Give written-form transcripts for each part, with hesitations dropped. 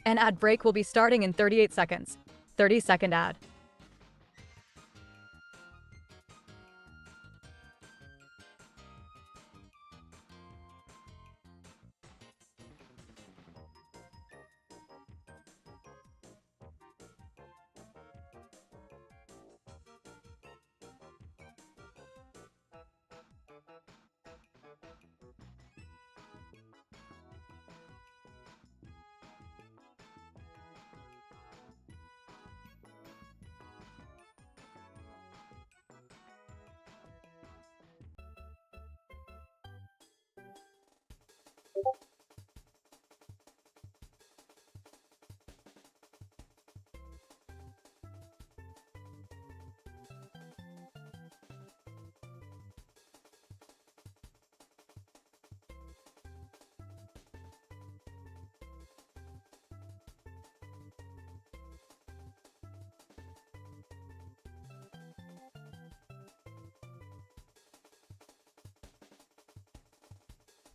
An ad break will be starting in 38 seconds. 30-second ad.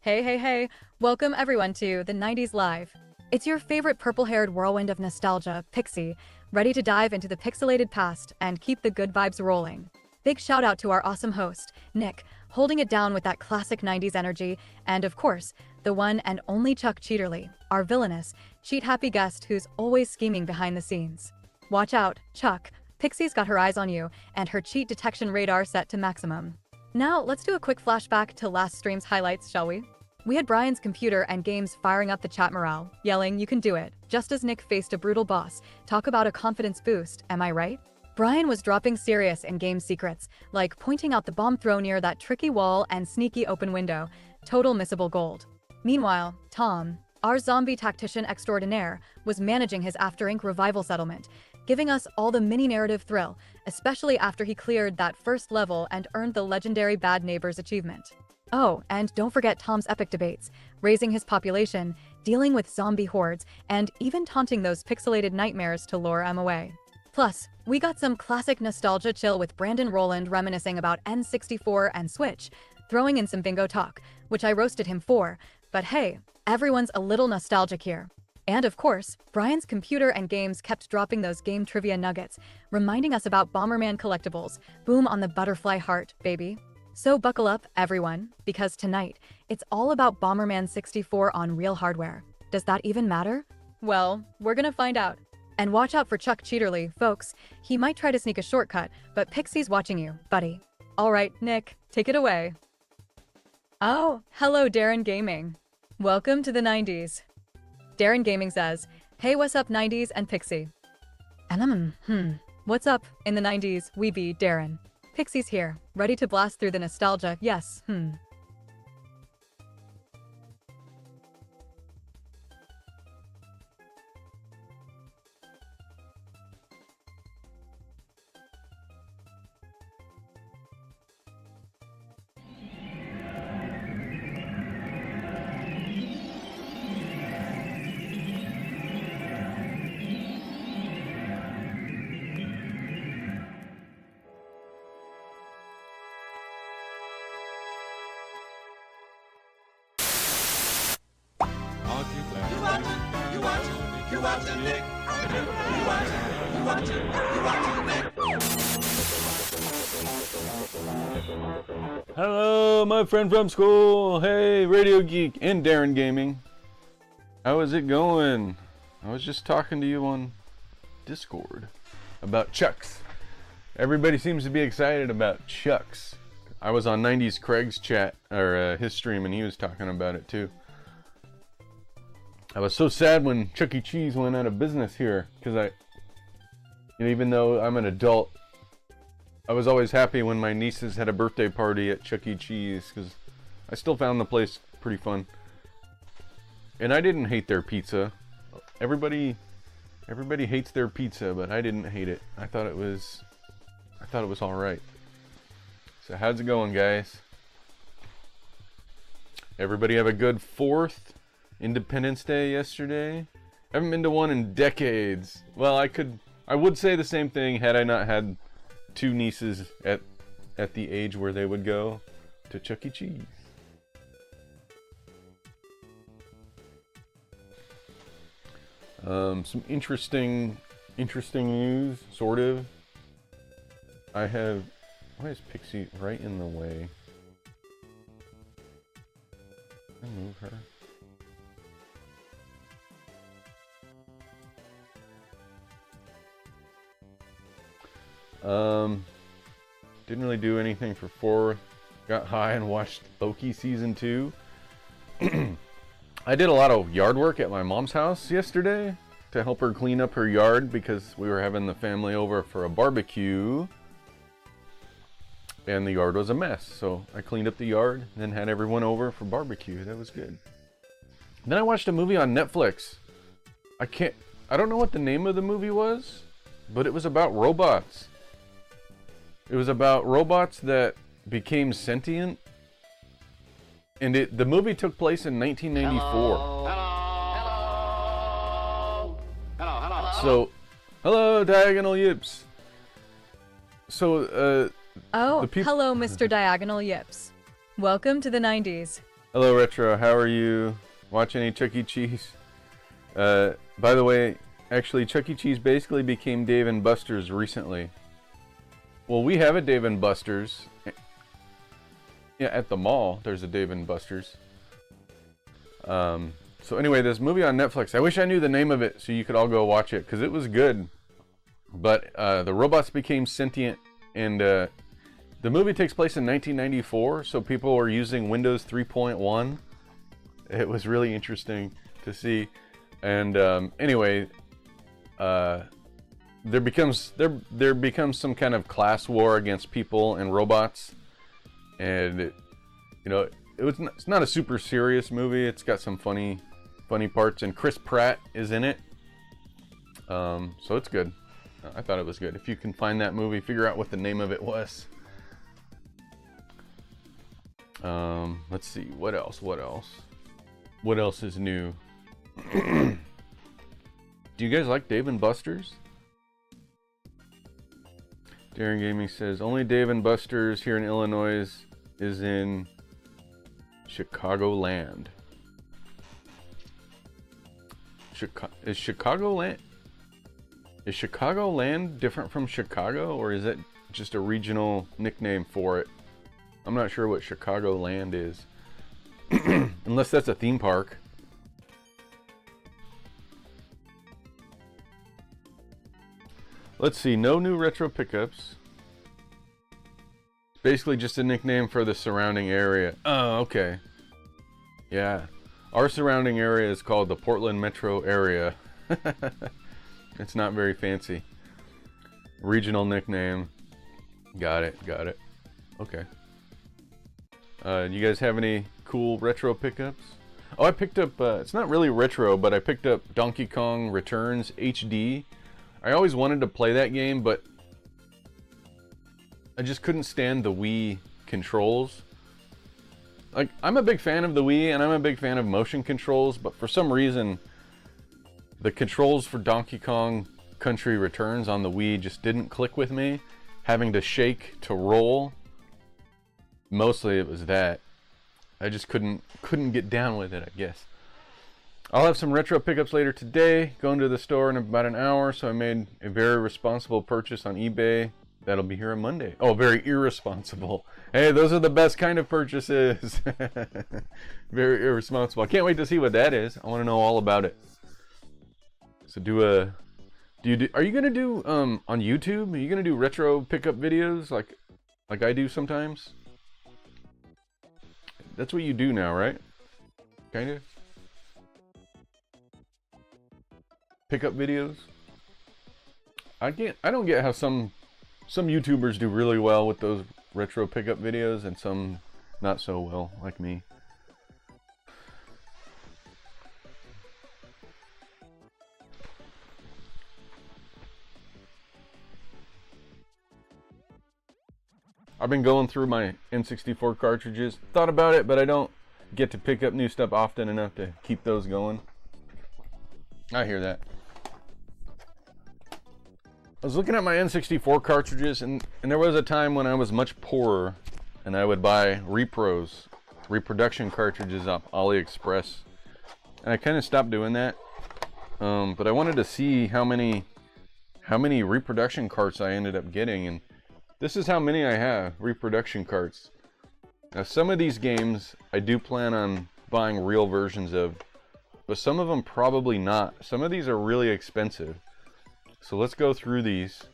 Hey. Welcome everyone to the 90s Live. It's your favorite purple-haired whirlwind of nostalgia, Pixie, ready to dive into the pixelated past and keep the good vibes rolling. Big shout out to our awesome host, Nick, holding it down with that classic 90s energy, and of course, the one and only Chuck Cheaterly, our villainous, cheat-happy guest who's always scheming behind the scenes. Watch out, Chuck. Pixie's got her eyes on you, and her cheat detection radar set to maximum. Now, let's do a quick flashback to last stream's highlights, shall we? We had Brian's computer and games firing up the chat morale, yelling, "You can do it," just as Nick faced a brutal boss. Talk about a confidence boost, am I right? Brian was dropping serious in-game secrets, like pointing out the bomb throw near that tricky wall and sneaky open window. Total missable gold. Meanwhile, Tom, our zombie tactician extraordinaire, was managing his After Inc. revival settlement, giving us all the mini-narrative thrill, especially after he cleared that first level and earned the legendary Bad Neighbors achievement. Oh, and don't forget Tom's epic debates, raising his population, dealing with zombie hordes, and even taunting those pixelated nightmares to lure them away. Plus, we got some classic nostalgia chill with Brandon Rowland reminiscing about N64 and Switch, throwing in some bingo talk, which I roasted him for, but hey, everyone's a little nostalgic here. And of course, Brian's computer and games kept dropping those game trivia nuggets, reminding us about Bomberman collectibles. Boom on the butterfly heart, baby. So buckle up, everyone, because tonight, it's all about Bomberman 64 on real hardware. Does that even matter? Well, we're gonna find out. And watch out for Chuck Cheaterly, folks. He might try to sneak a shortcut, but Pixie's watching you, buddy. All right, Nick, take it away. Oh, hello, Darren Gaming. Welcome to the 90s. Darren Gaming says, "Hey, what's up, 90s and Pixie?" And what's up in the 90s, we be Darren. Pixie's here, ready to blast through the nostalgia, yes, You watching Nick? You watching Nick? Hello, my friend from school. Hey, Radio Geek and Darren Gaming. How is it going? I was just talking to you on Discord about Chucks. Everybody seems to be excited about Chucks. I was on 90s Craig's chat, or his stream, and he was talking about it too. I was so sad when Chuck E. Cheese went out of business here, because even though I'm an adult, I was always happy when my nieces had a birthday party at Chuck E. Cheese, because I still found the place pretty fun. And I didn't hate their pizza. Everybody hates their pizza, but I didn't hate it. I thought it was I thought it was all right. So how's it going, guys? Everybody have a good 4th Independence Day yesterday? Haven't been to one in decades. Well, I would say the same thing had I not had 2 nieces at the age where they would go to Chuck E. Cheese. Some interesting news, sort of. Why is Pixie right in the way? Can I move her? Didn't really do anything for 4. Got high and watched Loki season 2. I did a lot of yard work at my mom's house yesterday to help her clean up her yard because we were having the family over for a barbecue and the yard was a mess. So I cleaned up the yard, then had everyone over for barbecue. That was good. Then I watched a movie on Netflix. I don't know what the name of the movie was, but it was about robots. It was about robots that became sentient. And the movie took place in 1994. Hello. So, hello, Diagonal Yips. So, hello, Mr. Diagonal Yips. Welcome to the 90s. Hello, Retro. How are you? Watch any Chuck E. Cheese? By the way, actually, Chuck E. Cheese basically became Dave and Buster's recently. Well, we have a Dave and Buster's. Yeah, at the mall, there's a Dave and Buster's. So anyway, this movie on Netflix, I wish I knew the name of it so you could all go watch it, because it was good. But the robots became sentient, and the movie takes place in 1994, so people were using Windows 3.1. It was really interesting to see. And anyway, there becomes some kind of class war against people and robots. And it's not a super serious movie. It's got some funny parts, and Chris Pratt is in it. So it's good. I thought it was good. If you can find that movie, figure out what the name of it was. Let's see. What else? What else is new? Do you guys like Dave and Buster's? Darren Gaming says only Dave and Buster's here in Illinois is in Chicagoland. Is Chicagoland different from Chicago, or is it just a regional nickname for it? I'm not sure what Chicagoland is. Unless that's a theme park. Let's see, no new retro pickups. Basically just a nickname for the surrounding area. Oh, okay. Yeah. Our surrounding area is called the Portland metro area. It's not very fancy. Regional nickname. Got it. Okay. You guys have any cool retro pickups? Oh, I picked up, it's not really retro, but I picked up Donkey Kong Returns HD. I always wanted to play that game, but I just couldn't stand the Wii controls. Like, I'm a big fan of the Wii, and I'm a big fan of motion controls, but for some reason, the controls for Donkey Kong Country Returns on the Wii just didn't click with me. Having to shake to roll. Mostly it was that. I just couldn't get down with it, I guess. I'll have some retro pickups later today. Going to the store in about an hour, so I made a very responsible purchase on eBay. That'll be here on Monday. Oh, very irresponsible. Hey, those are the best kind of purchases. Very irresponsible. I can't wait to see what that is. I want to know all about it. So are you gonna do on YouTube? Are you gonna do retro pickup videos like I do sometimes? That's what you do now, right? Kinda. Pickup videos. I don't get how some YouTubers do really well with those retro pickup videos and some not so well, like me. I've been going through my N64 cartridges. Thought about it, but I don't get to pick up new stuff often enough to keep those going. I hear that. I was looking at my N64 cartridges, and there was a time when I was much poorer, and I would buy reproduction cartridges off AliExpress. And I kind of stopped doing that. But I wanted to see how many reproduction carts I ended up getting, and this is how many I have, reproduction carts. Now some of these games I do plan on buying real versions of, but some of them probably not. Some of these are really expensive. So let's go through these,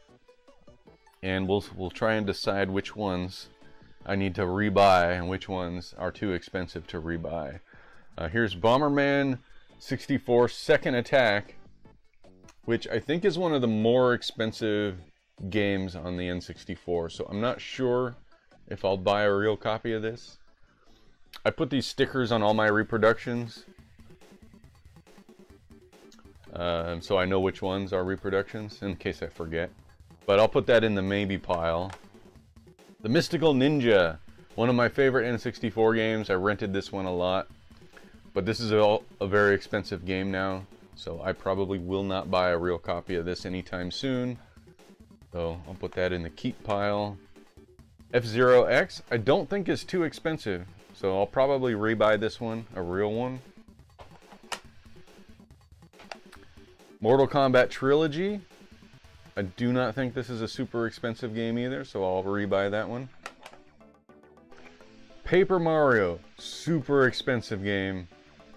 and we'll try and decide which ones I need to rebuy and which ones are too expensive to rebuy. Here's Bomberman 64 Second Attack, which I think is one of the more expensive games on the N64, so I'm not sure if I'll buy a real copy of this. I put these stickers on all my reproductions, so I know which ones are reproductions in case I forget, but I'll put that in the maybe pile. The Mystical Ninja, one of my favorite N64 games. I rented this one a lot, but this is a very expensive game now, so I probably will not buy a real copy of this anytime soon. So I'll put that in the keep pile. F-Zero X, I don't think is too expensive, so I'll probably rebuy this one, a real one. Mortal Kombat Trilogy, I do not think this is a super expensive game either, so I'll rebuy that one. Paper Mario, super expensive game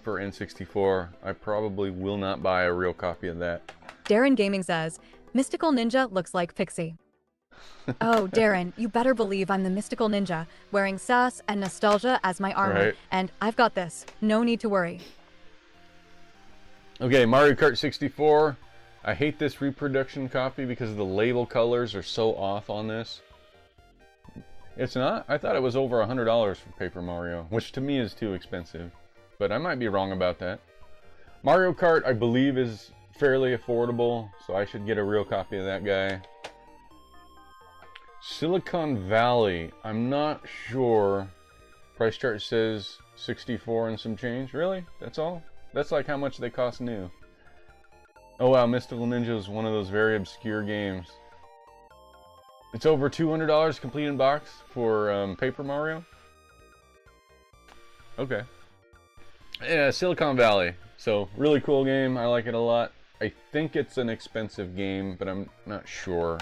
for N64. I probably will not buy a real copy of that. Darren Gaming says, Mystical Ninja looks like Pixie. Oh, Darren, you better believe I'm the Mystical Ninja, wearing sass and nostalgia as my armor, right. And I've got this. No need to worry. Okay, Mario Kart 64. I hate this reproduction copy because the label colors are so off on this. It's not? I thought it was over $100 for Paper Mario, which to me is too expensive. But I might be wrong about that. Mario Kart, I believe, is fairly affordable, so I should get a real copy of that guy. Silicon Valley, I'm not sure. Price chart says 64 and some change. Really? That's all? That's like how much they cost new. Oh wow, Mystical Ninja is one of those very obscure games. It's over $200 complete in box for Paper Mario. Okay. Yeah, Silicon Valley. So, really cool game. I like it a lot. I think it's an expensive game, but I'm not sure.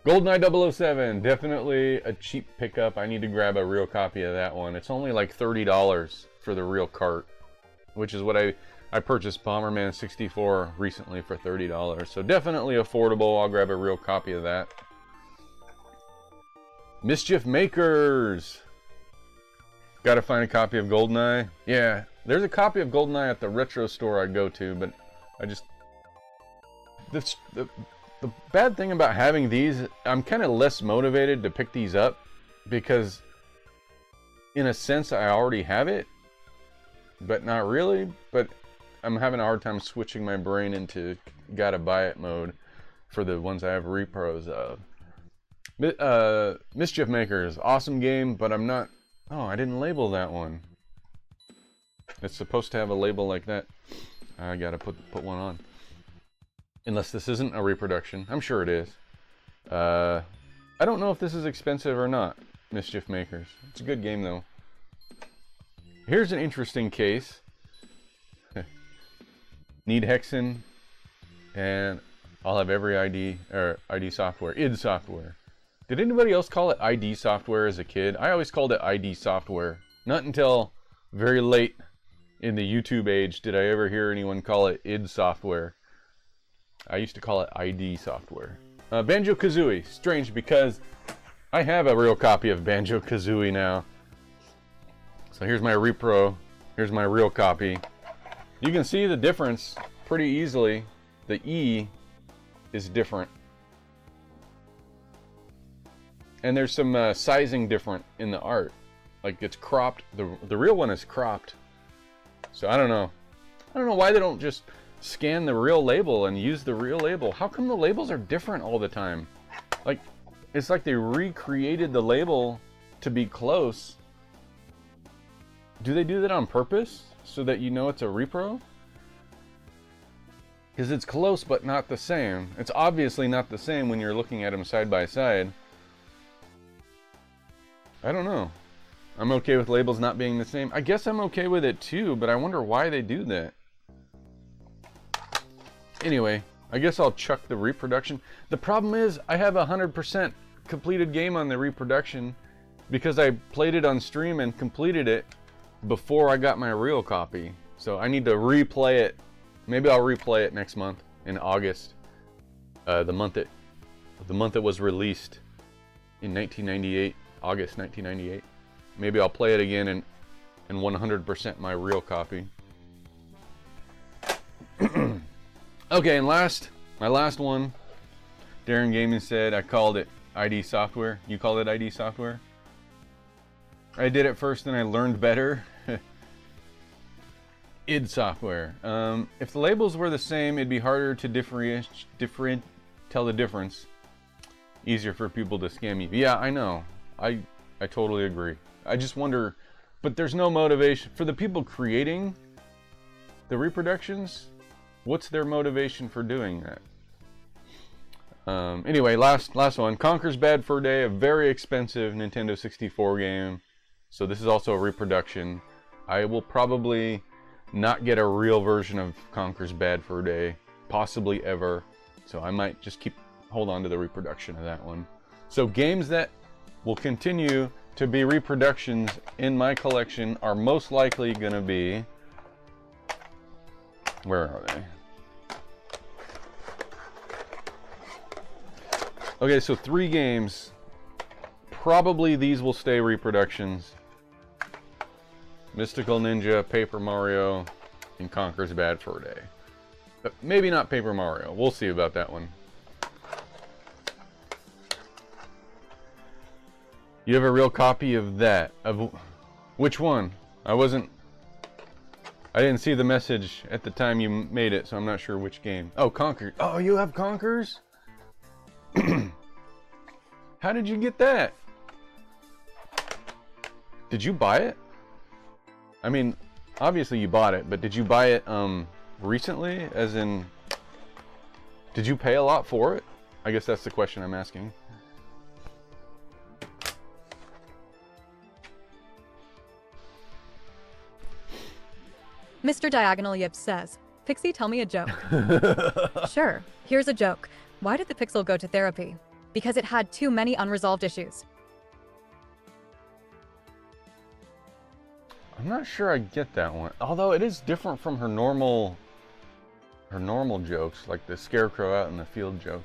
GoldenEye 007, definitely a cheap pickup. I need to grab a real copy of that one. It's only like $30 for the real cart, which is what I purchased Bomberman 64 recently for $30. So definitely affordable. I'll grab a real copy of that. Mischief Makers. Gotta find a copy of GoldenEye. Yeah, there's a copy of GoldenEye at the retro store I go to, but I just... The bad thing about having these, I'm kind of less motivated to pick these up because in a sense I already have it, but not really. But I'm having a hard time switching my brain into gotta buy it mode for the ones I have repros of. Mischief Makers, awesome game, but I'm not... Oh, I didn't label that one. It's supposed to have a label like that. I gotta put one on. Unless this isn't a reproduction. I'm sure it is. I don't know if this is expensive or not, Mischief Makers. It's a good game though. Here's an interesting case. Need Hexen, and I'll have every ID software, id software. Did anybody else call it ID software as a kid? I always called it ID software. Not until very late in the YouTube age did I ever hear anyone call it id software. I used to call it ID software. Banjo-Kazooie. Strange because I have a real copy of Banjo-Kazooie now. So here's my repro. Here's my real copy. You can see the difference pretty easily. The E is different. And there's some sizing different in the art. Like it's cropped. The real one is cropped. So I don't know. I don't know why they don't just scan the real label and use the real label. How come the labels are different all the time? Like, it's like they recreated the label to be close. Do they do that on purpose so that you know it's a repro? Because it's close but not the same. It's obviously not the same when you're looking at them side by side. I don't know. I'm okay with labels not being the same. I guess I'm okay with it too, but I wonder why they do that. Anyway, I guess I'll chuck the reproduction. The problem is I have a 100% completed game on the reproduction because I played it on stream and completed it before I got my real copy. So I need to replay it. Maybe I'll replay it next month in August. The month it was released in 1998, August 1998. Maybe I'll play it again and 100% my real copy. Okay, and my last one, Darren Gaming said I called it ID software. You called it ID software? I did it first and I learned better. ID software. If the labels were the same, it'd be harder to tell the difference. Easier for people to scam you. Yeah, I know. I totally agree. I just wonder, but there's no motivation for the people creating the reproductions. What's their motivation for doing that? Anyway, last one. Conker's Bad Fur Day, a very expensive Nintendo 64 game. So this is also a reproduction. I will probably not get a real version of Conker's Bad Fur Day, possibly ever. So I might just hold on to the reproduction of that one. So games that will continue to be reproductions in my collection are most likely going to be... Where are they? Okay, so 3 games. Probably these will stay reproductions. Mystical Ninja, Paper Mario, and Conker's Bad Fur Day. But maybe not Paper Mario. We'll see about that one. You have a real copy of that? Of which one? I didn't see the message at the time you made it, so I'm not sure which game. Oh, Conker. Oh, you have Conkers? How did you get that? Did you buy it? I mean, obviously you bought it, but did you buy it recently? As in, did you pay a lot for it? I guess that's the question I'm asking. Mr. Diagonal Yip says, Pixie, tell me a joke. Sure, here's a joke. Why did the Pixel go to therapy? Because it had too many unresolved issues. I'm not sure I get that one. Although it is different from her normal jokes, like the scarecrow out in the field joke.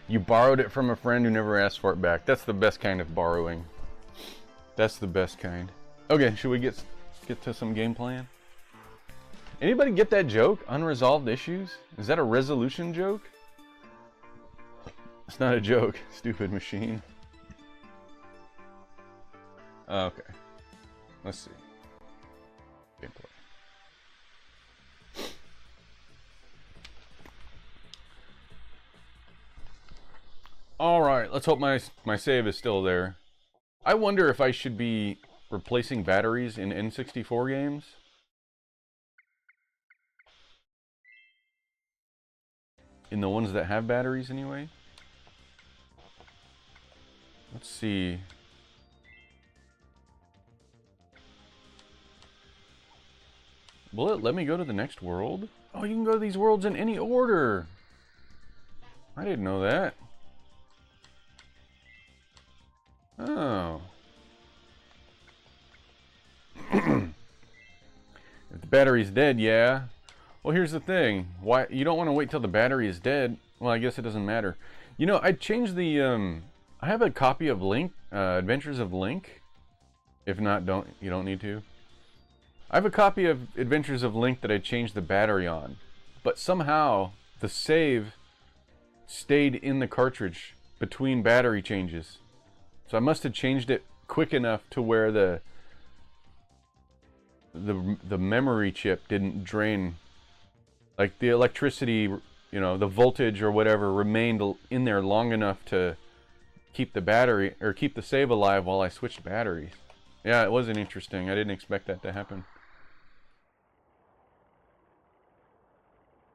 You borrowed it from a friend who never asked for it back. That's the best kind of borrowing. That's the best kind. Okay, should we get to some game plan? Anybody get that joke? Unresolved issues? Is that a resolution joke? It's not a joke, stupid machine. Okay. Let's see. Gameplay. Alright, let's hope my save is still there. I wonder if I should be replacing batteries in N64 games. In the ones that have batteries, anyway. Let's see. Will it let me go to the next world? Oh, you can go to these worlds in any order. I didn't know that. Oh. If the battery's dead, yeah. Well, here's the thing. Why you don't want to wait till the battery is dead? Well, I guess it doesn't matter. You know, I changed the I have a copy of Link, Adventures of Link. If not, you don't need to. I have a copy of Adventures of Link that I changed the battery on, but somehow the save stayed in the cartridge between battery changes. So I must have changed it quick enough to where the memory chip didn't drain. Like the electricity, you know, the voltage or whatever remained in there long enough to keep the battery, or keep the save alive while I switched batteries. Yeah, it wasn't interesting. I didn't expect that to happen.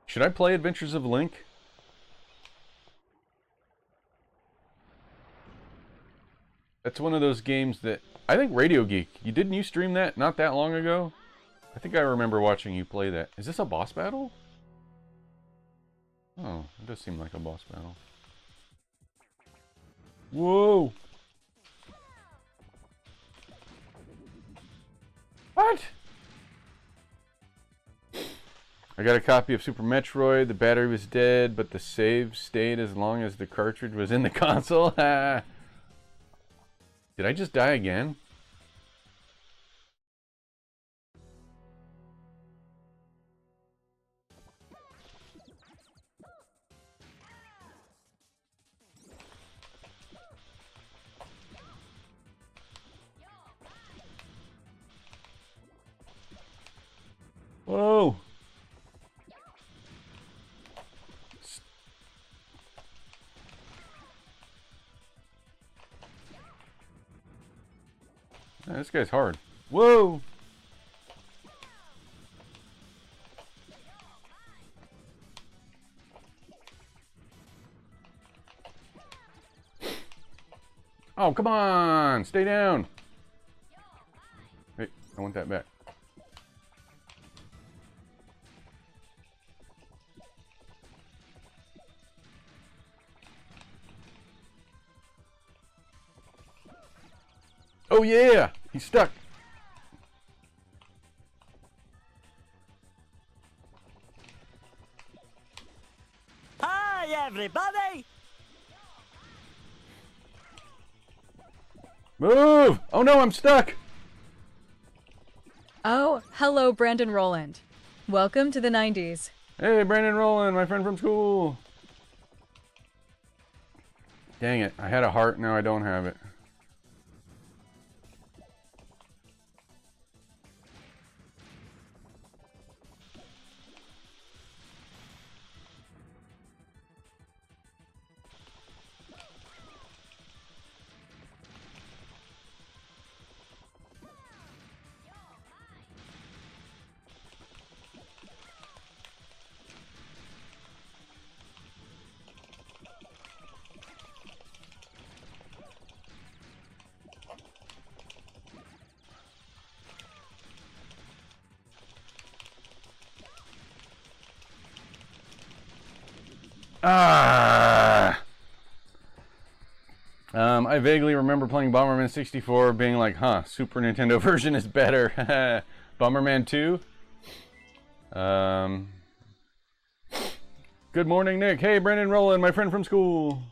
Should I play Adventures of Link? That's one of those games that I think Radio Geek, didn't you stream that not that long ago? I think I remember watching you play that. Is this a boss battle? Oh, it does seem like a boss battle. Whoa! What? I got a copy of Super Metroid. The battery was dead, but the save stayed as long as the cartridge was in the console. Did I just die again? Whoa! Man, this guy's hard. Whoa! Oh, come on! Stay down! Wait, I want that back. Oh yeah! He's stuck! Hi everybody! Move! Oh no, I'm stuck! Oh, hello, Brandon Rowland. Welcome to the 90s. Hey, Brandon Rowland, my friend from school! Dang it, I had a heart, now I don't have it. Ah! I vaguely remember playing Bomberman 64, being like, huh, Super Nintendo version is better. Bomberman 2? Good morning, Nick. Hey, Brandon Rowland, my friend from school.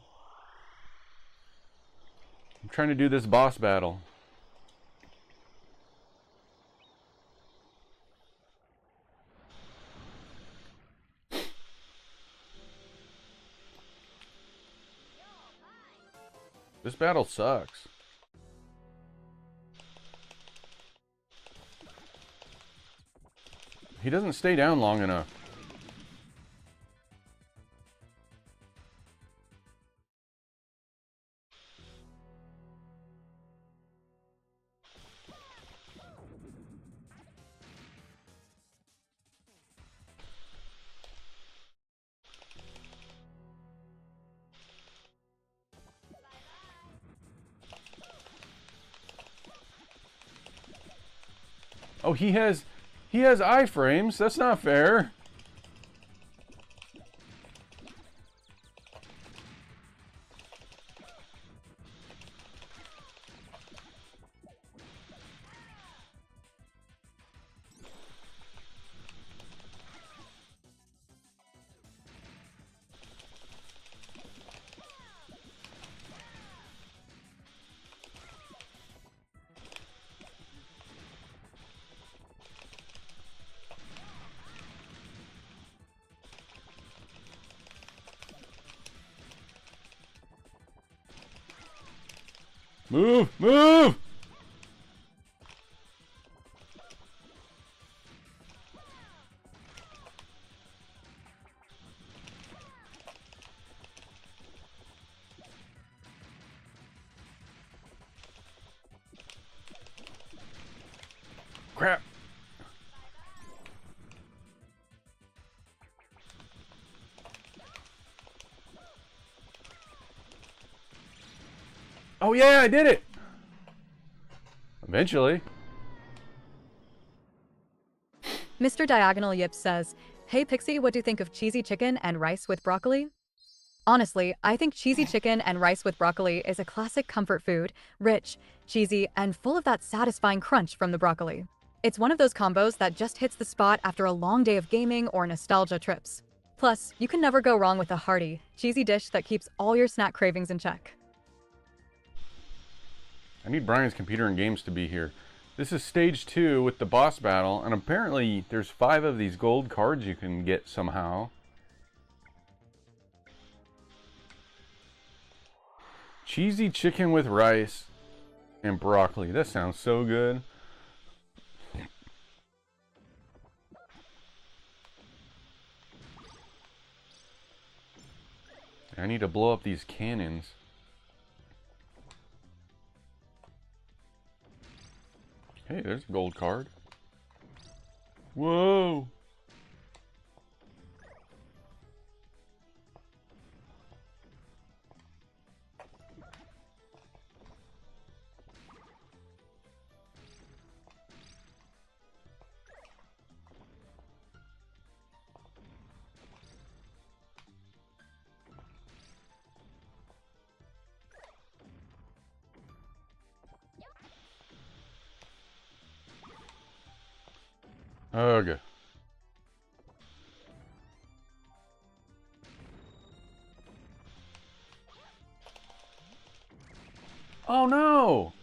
I'm trying to do this boss battle. This battle sucks. He doesn't stay down long enough. Oh, he has iframes. That's not fair. Move! Move! Oh yeah, I did it! Eventually. Mr. Diagonal Yips says, "Hey Pixie, what do you think of cheesy chicken and rice with broccoli?" Honestly, I think cheesy chicken and rice with broccoli is a classic comfort food, rich, cheesy, and full of that satisfying crunch from the broccoli. It's one of those combos that just hits the spot after a long day of gaming or nostalgia trips. Plus, you can never go wrong with a hearty, cheesy dish that keeps all your snack cravings in check. I need Brian's computer and games to be here. This is stage 2 with the boss battle, and apparently there's 5 of these gold cards you can get somehow. Cheesy chicken with rice and broccoli. That sounds so good. I need to blow up these cannons. Hey, there's a gold card. Whoa! Ugh. Oh no!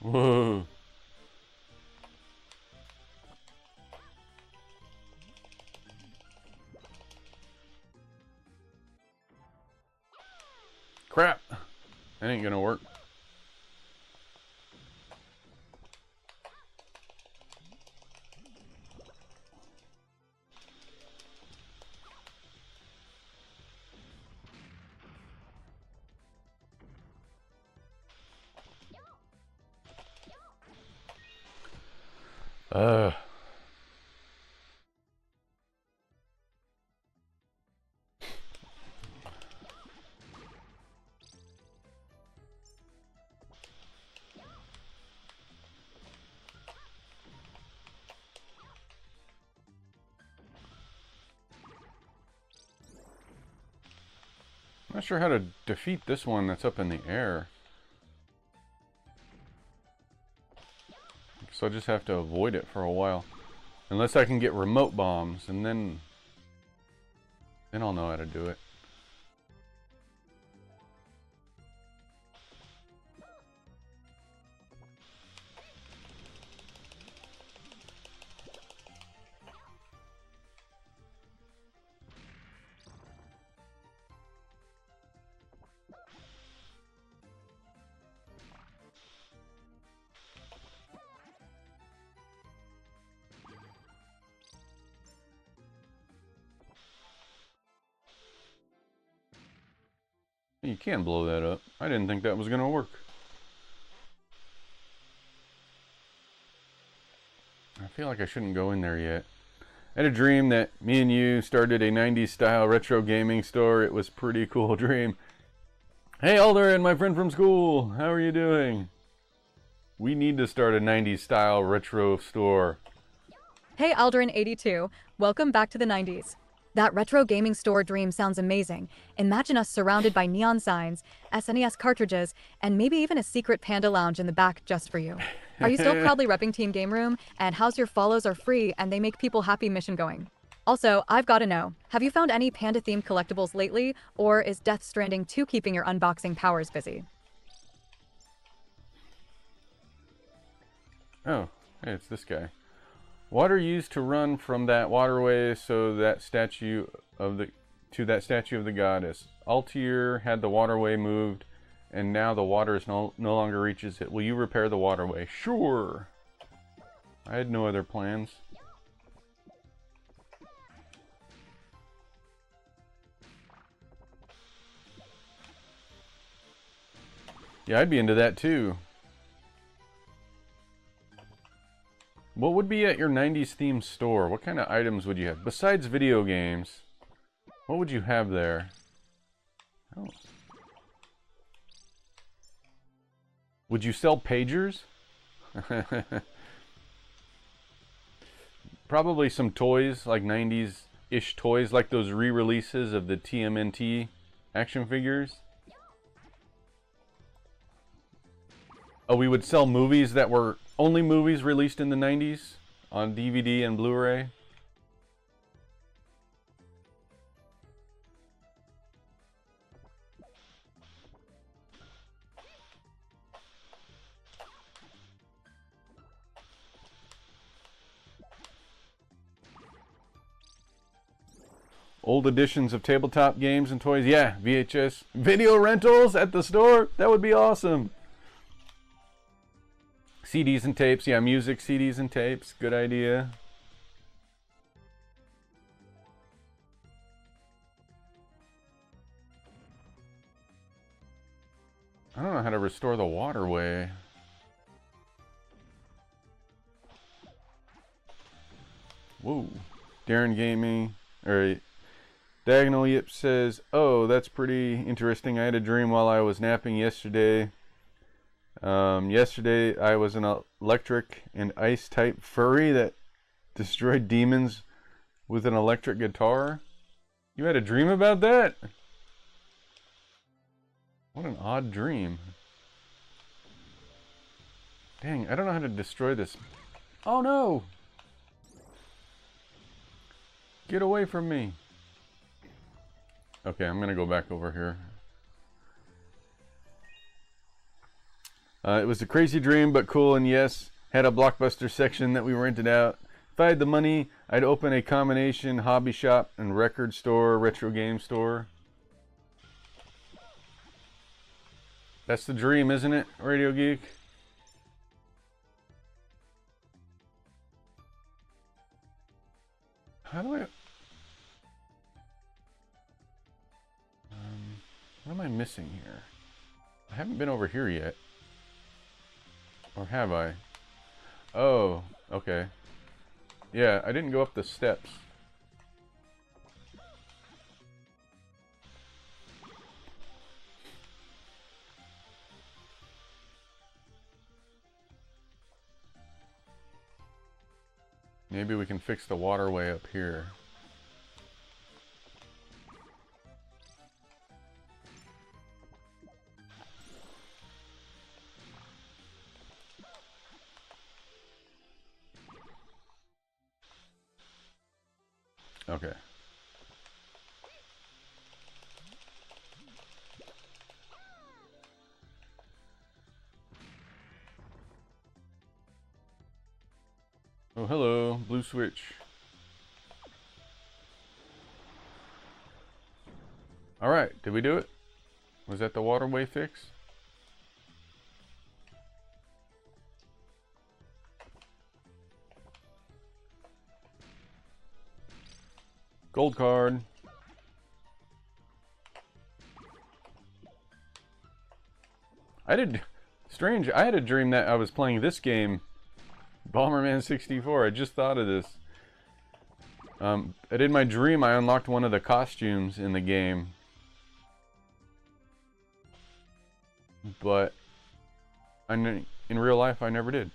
Whoa. Crap. That ain't gonna work. Ugh. I'm not sure how to defeat this one that's up in the air. So I just have to avoid it for a while. Unless I can get remote bombs, and then I'll know how to do it. You can blow that up. I didn't think that was gonna work. I feel like I shouldn't go in there yet. I had a dream that me and you started a 90s style retro gaming store. It was a pretty cool dream. Hey Alder, my friend from school, how are you doing? We need to start a 90s style retro store. Hey Aldrin82, welcome back to the 90s. That retro gaming store dream sounds amazing. Imagine us surrounded by neon signs, SNES cartridges, and maybe even a secret panda lounge in the back just for you. Are you still proudly repping Team Game Room? And how's your follows are free and they make people happy mission going? Also, I've got to know, have you found any panda-themed collectibles lately, or is Death Stranding 2 keeping your unboxing powers busy? Oh, hey, it's this guy. Water used to run from that waterway so that statue of the goddess. Altair had the waterway moved, and now the water is no longer reaches it. Will you repair the waterway? Sure. I had no other plans. Yeah, I'd be into that too. What would be at your 90s themed store? What kind of items would you have? Besides video games, what would you have there? Oh. Would you sell pagers? Probably some toys, like 90s-ish toys, like those re-releases of the TMNT action figures. Oh, we would sell movies that were only movies released in the 90s on DVD and Blu-ray. Old editions of tabletop games and toys. Yeah, VHS. Video rentals at the store. That would be awesome. CDs and tapes. Yeah, music, CDs and tapes. Good idea. I don't know how to restore the waterway. Whoa. Darren Gaming. Alright. Diagonal Yip says, oh, that's pretty interesting. I had a dream while I was napping yesterday. Yesterday I was an electric and ice type furry that destroyed demons with an electric guitar. You had a dream about that? What an odd dream. Dang, I don't know how to destroy this. Oh no! Get away from me. Okay, I'm gonna go back over here. It was a crazy dream, but cool, and yes, had a Blockbuster section that we rented out. If I had the money, I'd open a combination hobby shop and record store, retro game store. That's the dream, isn't it, Radio Geek? How do I... what am I missing here? I haven't been over here yet. Or have I? Oh, okay. Yeah, I didn't go up the steps. Maybe we can fix the waterway up here. Okay. Oh, hello, blue switch. All right, did we do it? Was that the waterway fix? Gold card. Strange, I had a dream that I was playing this game, Bomberman 64. I just thought of this. In my dream, I unlocked one of the costumes in the game. But in real life, I never did.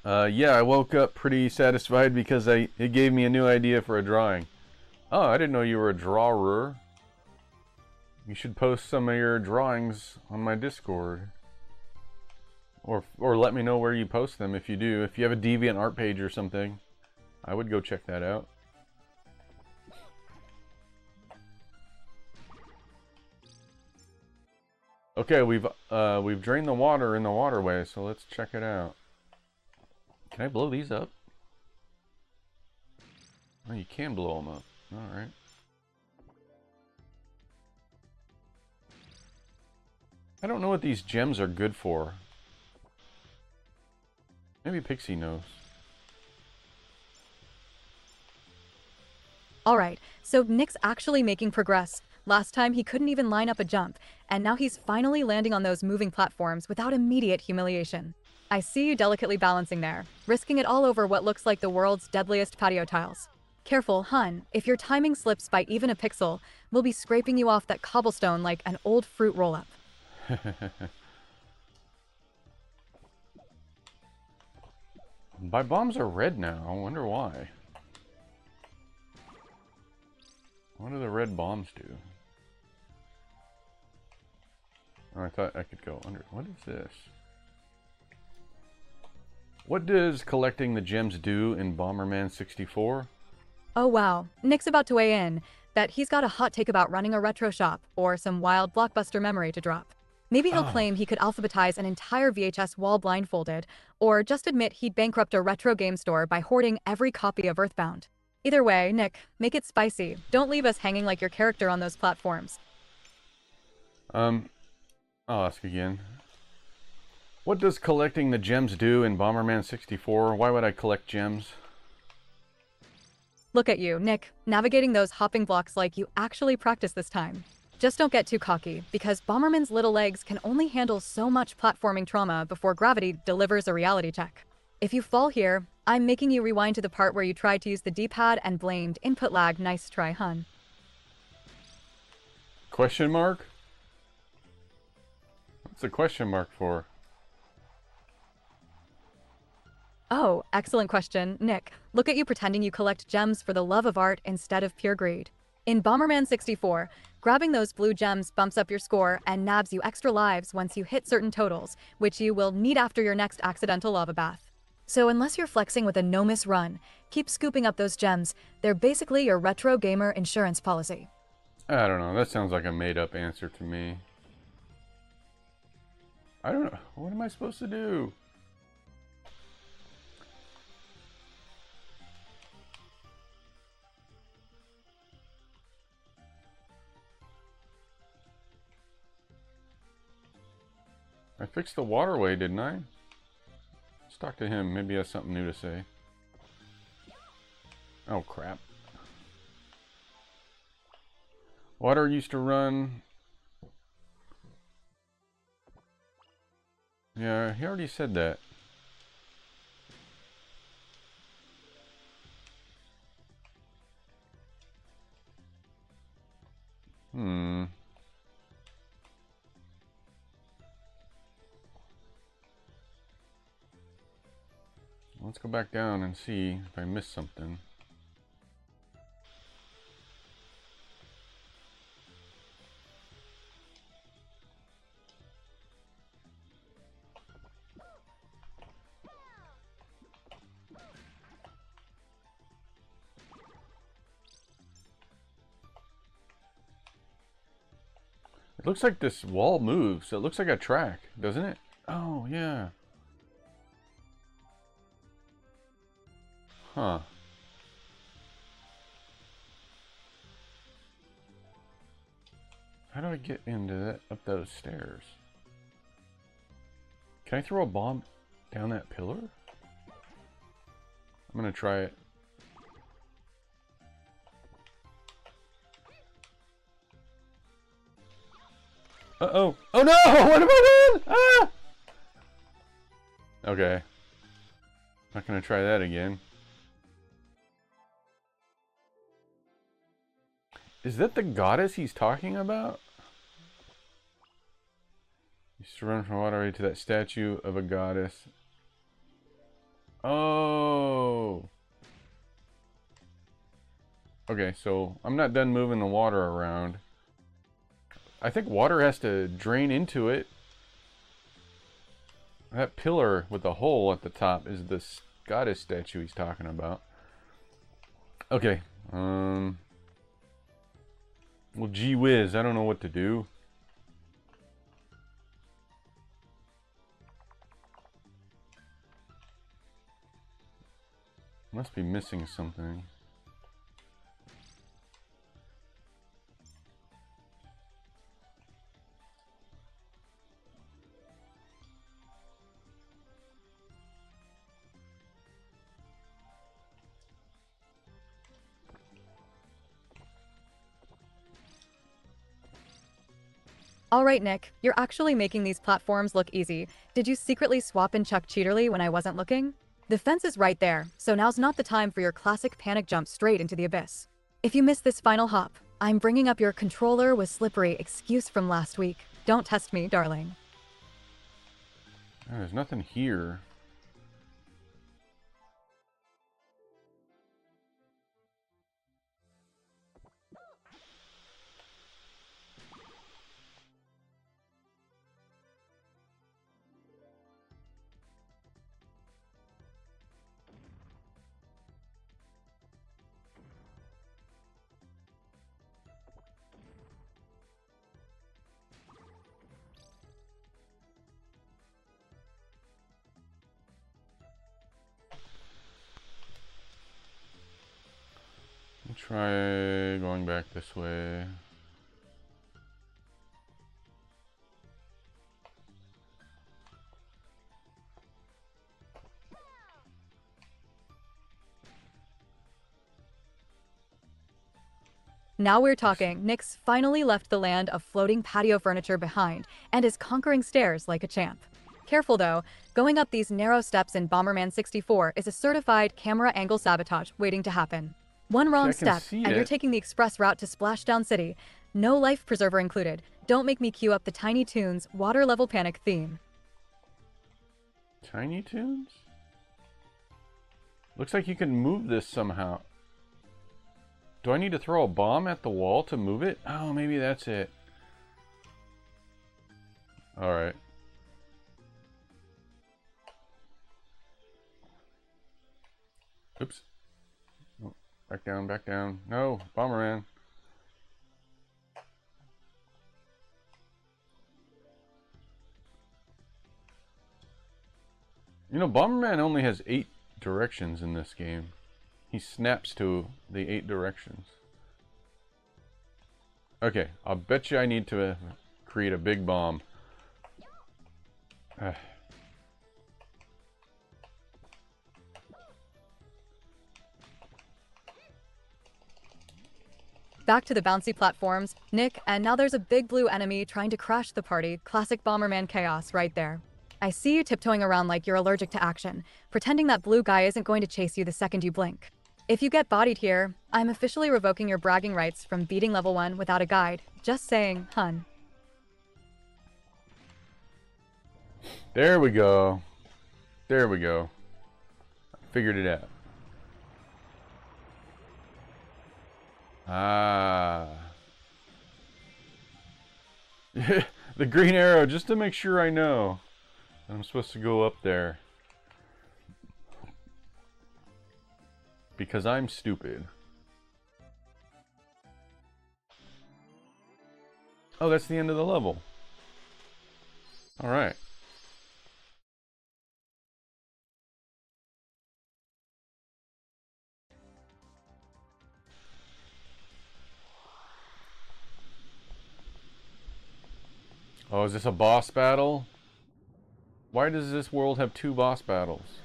Yeah, I woke up pretty satisfied because it gave me a new idea for a drawing. Oh, I didn't know you were a drawer. You should post some of your drawings on my Discord. Or let me know where you post them if you do. If you have a Deviant art page or something, I would go check that out. Okay, we've drained the water in the waterway, so let's check it out. Can I blow these up? Oh, you can blow them up. Alright. I don't know what these gems are good for. Maybe Pixie knows. Alright, so Nick's actually making progress. Last time he couldn't even line up a jump, and now he's finally landing on those moving platforms without immediate humiliation. I see you delicately balancing there, risking it all over what looks like the world's deadliest patio tiles. Careful, hun, if your timing slips by even a pixel, we'll be scraping you off that cobblestone like an old fruit roll-up. My bombs are red now. I wonder why. What do the red bombs do? Oh, I thought I could go under. What is this? What does collecting the gems do in Bomberman 64? Oh wow, Nick's about to weigh in that he's got a hot take about running a retro shop or some wild blockbuster memory to drop. Maybe he'll claim he could alphabetize an entire VHS wall blindfolded, or just admit he'd bankrupt a retro game store by hoarding every copy of Earthbound. Either way, Nick, make it spicy. Don't leave us hanging like your character on those platforms. I'll ask again. What does collecting the gems do in Bomberman 64? Why would I collect gems? Look at you, Nick, navigating those hopping blocks like you actually practiced this time. Just don't get too cocky, because Bomberman's little legs can only handle so much platforming trauma before gravity delivers a reality check. If you fall here, I'm making you rewind to the part where you tried to use the D-pad and blamed input lag. Nice try, hun. Question mark? What's the question mark for? Oh, excellent question, Nick. Look at you pretending you collect gems for the love of art instead of pure greed. In Bomberman 64, grabbing those blue gems bumps up your score and nabs you extra lives once you hit certain totals, which you will need after your next accidental lava bath. So unless you're flexing with a no-miss run, keep scooping up those gems. They're basically your retro gamer insurance policy. I don't know. That sounds like a made-up answer to me. I don't know. What am I supposed to do? I fixed the waterway, didn't I? Let's talk to him. Maybe he has something new to say. Oh, crap. Water used to run. Yeah, he already said that. Let's go back down and see if I missed something. It looks like this wall moves. It looks like a track, doesn't it? Oh, yeah. Huh. How do I get into that, up those stairs? Can I throw a bomb down that pillar? I'm gonna try it. Uh-oh. Oh no! What have I done? Ah! Okay. Not gonna try that again. Is that the goddess he's talking about? Used to run from water to that statue of a goddess. Oh. Okay, so I'm not done moving the water around. I think water has to drain into it. That pillar with the hole at the top is the goddess statue he's talking about. Okay. Well, gee whiz, I don't know what to do. Must be missing something. All right, Nick, you're actually making these platforms look easy. Did you secretly swap in Chuck Cheaterly when I wasn't looking? The fence is right there, so now's not the time for your classic panic jump straight into the abyss. If you missed this final hop, I'm bringing up your controller was slippery excuse from last week. Don't test me, darling. Oh, there's nothing here. Try going back this way. Now we're talking. Nick's finally left the land of floating patio furniture behind and is conquering stairs like a champ. Careful though, going up these narrow steps in Bomberman 64 is a certified camera angle sabotage waiting to happen. One wrong step, and you're taking the express route to Splashdown City. No life preserver included. Don't make me cue up the Tiny Toons water level panic theme. Tiny Toons? Looks like you can move this somehow. Do I need to throw a bomb at the wall to move it? Oh, maybe that's it. Alright. Oops. Oh, back down, back down. No, Bomberman. You know, Bomberman only has 8 directions in this game. He snaps to the 8 directions. Okay, I'll bet you I need to create a big bomb. Back to the bouncy platforms, Nick, and now there's a big blue enemy trying to crash the party. Classic Bomberman chaos right there. I see you tiptoeing around like you're allergic to action, pretending that blue guy isn't going to chase you the second you blink. If you get bodied here, I'm officially revoking your bragging rights from beating level 1 without a guide. Just saying, hun. There we go. There we go. I figured it out. Ah. The green arrow, just to make sure I know. I'm supposed to go up there. Because I'm stupid. Oh, that's the end of the level. Alright. Oh, is this a boss battle? Why does this world have 2 boss battles?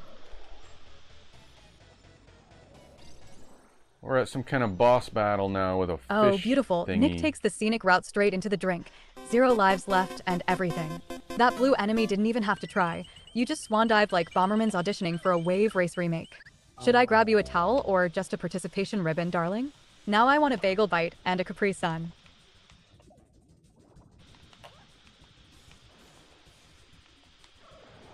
We're at some kind of boss battle now with a fish Oh, beautiful. thingy. Nick takes the scenic route straight into the drink. 0 lives left and everything. That blue enemy didn't even have to try. You just swan dived like Bomberman's auditioning for a Wave Race remake. Should I grab you a towel or just a participation ribbon, darling? Now I want a bagel bite and a Capri Sun.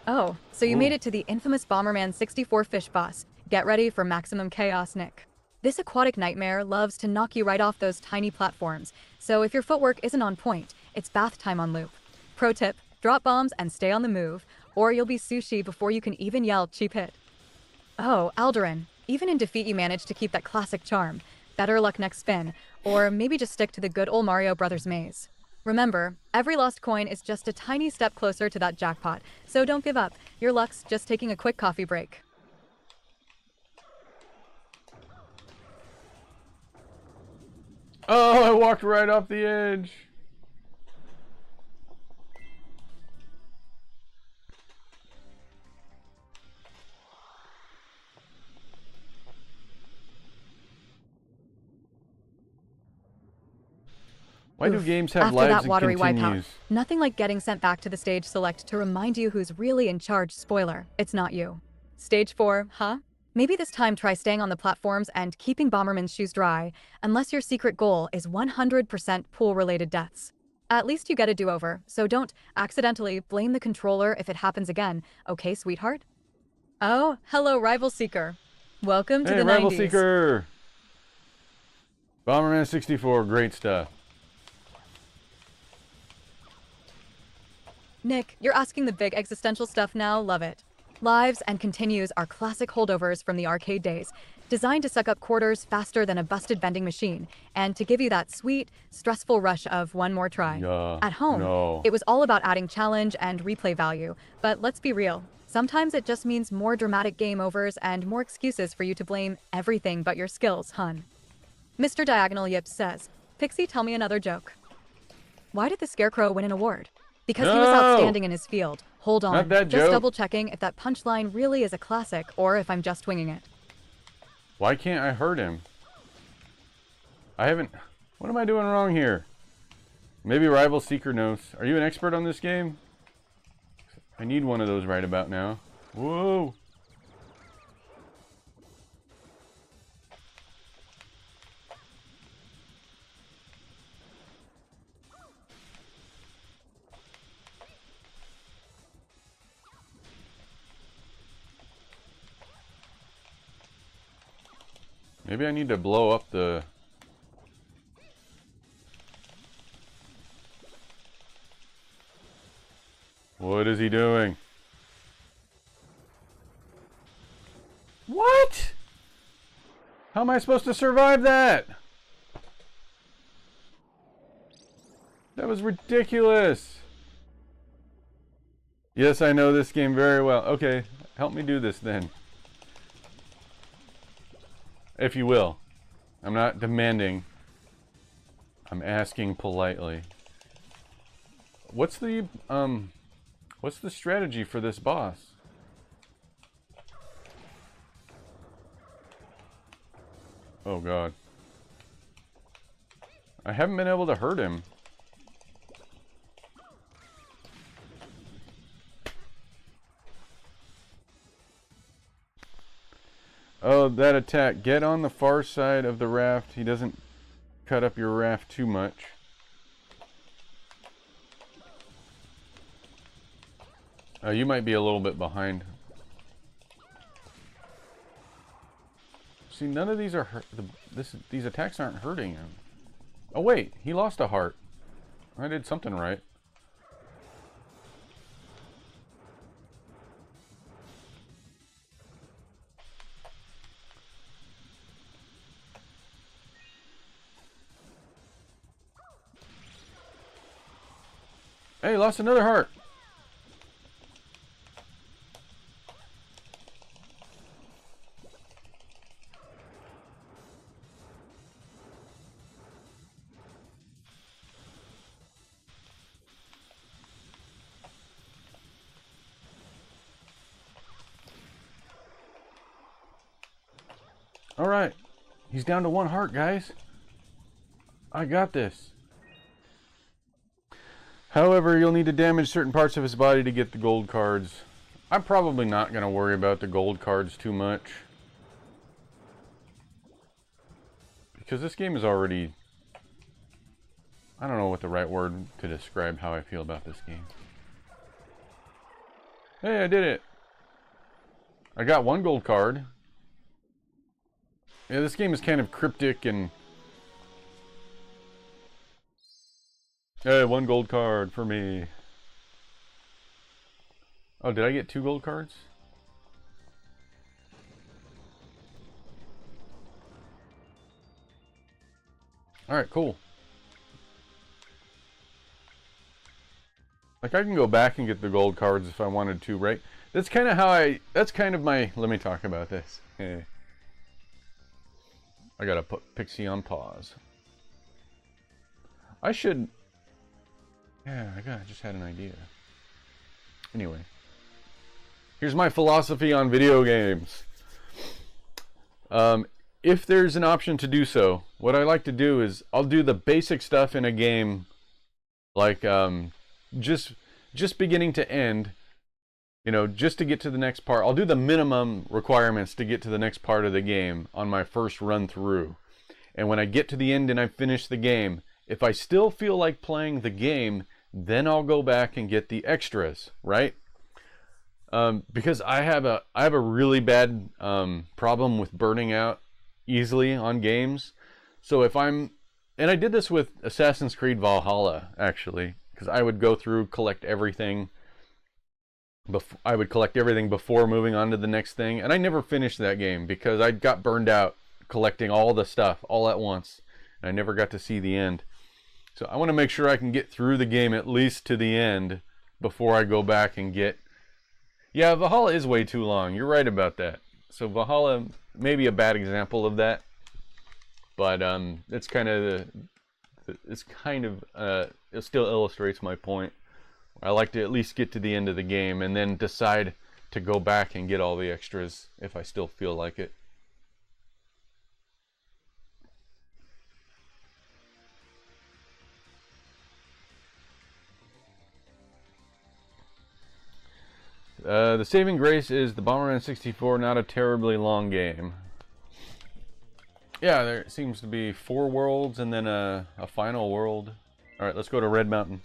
Oh, so you made it to the infamous Bomberman 64 fish boss. Get ready for maximum chaos, Nick. This aquatic nightmare loves to knock you right off those tiny platforms, so if your footwork isn't on point, it's bath time on loop. Pro tip, drop bombs and stay on the move, or you'll be sushi before you can even yell cheap hit. Oh, Alderin, even in defeat you managed to keep that classic charm. Better luck next spin, or maybe just stick to the good old Mario Brothers maze. Remember, every lost coin is just a tiny step closer to that jackpot, so don't give up. Your luck's just taking a quick coffee break. Oh, I walked right off the edge. Why do Oof. games have After lives that and watery wipeout, continues? nothing like getting sent back to the stage select to remind you who's really in charge. Spoiler, it's not you. Stage 4, huh? Maybe this time try staying on the platforms and keeping Bomberman's shoes dry, unless your secret goal is 100% pool-related deaths. At least you get a do-over, so don't accidentally blame the controller if it happens again, okay, sweetheart? Oh, hello, Rival Seeker. Welcome to Hey, the Rival 90s. Seeker! Bomberman 64, great stuff. Nick, you're asking the big existential stuff now, love it. Lives and continues are classic holdovers from the arcade days, designed to suck up quarters faster than a busted vending machine, and to give you that sweet, stressful rush of one more try. At home, no. it was all about adding challenge and replay value, but let's be real. Sometimes it just means more dramatic game overs and more excuses for you to blame everything but your skills, hun. Mr. Diagonal Yips says, Pixie, tell me another joke. Why did the Scarecrow win an award? Because he was outstanding in his field. Hold on, Not that just joke. double checking if that punchline really is a classic or if I'm just winging it. Why can't I hurt him? I haven't... What am I doing wrong here? Maybe Rival Seeker knows. Are you an expert on this game? I need one of those right about now. Whoa! Maybe I need to blow up the... What is he doing? What? How am I supposed to survive that? That was ridiculous. Yes, I know this game very well. Okay, help me do this then. If you will. I'm not demanding. I'm asking politely. What's the strategy for this boss? Oh god. I haven't been able to hurt him. Oh, that attack. Get on the far side of the raft. He doesn't cut up your raft too much. You might be a little bit behind. See, none of these are these attacks aren't hurting him. Oh wait, he lost a heart. I did something right. Hey, lost another heart. All right. He's down to one heart, guys. I got this. However, you'll need to damage certain parts of his body to get the gold cards. I'm probably not going to worry about the gold cards too much. Because this game is already... I don't know what the right word to describe how I feel about this game. Hey, I did it! I got one gold card. Yeah, this game is kind of cryptic and... Hey, one gold card for me. Oh, did I get 2 gold cards? Alright, cool. Like, I can go back and get the gold cards if I wanted to, right? That's kind of how that's kind of my... Let me talk about this. Hey. I gotta put Pixie on pause. I should... Yeah, I just had an idea. Anyway. Here's my philosophy on video games. if there's an option to do so, what I like to do is I'll do the basic stuff in a game, like just beginning to end, just to get to the next part. I'll do the minimum requirements to get to the next part of the game on my first run through. And when I get to the end and I finish the game, if I still feel like playing the game, then I'll go back and get the extras, right? Because I have a really bad problem with burning out easily on games. So and I did this with Assassin's Creed Valhalla, actually, because I would go through, collect everything. I would collect everything before moving on to the next thing, and I never finished that game because I got burned out collecting all the stuff all at once, and I never got to see the end. So I want to make sure I can get through the game at least to the end before I go back and get... Yeah, Valhalla is way too long. You're right about that. So Valhalla may be a bad example of that, but it still illustrates my point. I like to at least get to the end of the game and then decide to go back and get all the extras if I still feel like it. The saving grace is the Bomberman 64, not a terribly long game. Yeah, there seems to be 4 worlds and then a final world. Alright, let's go to Red Mountain.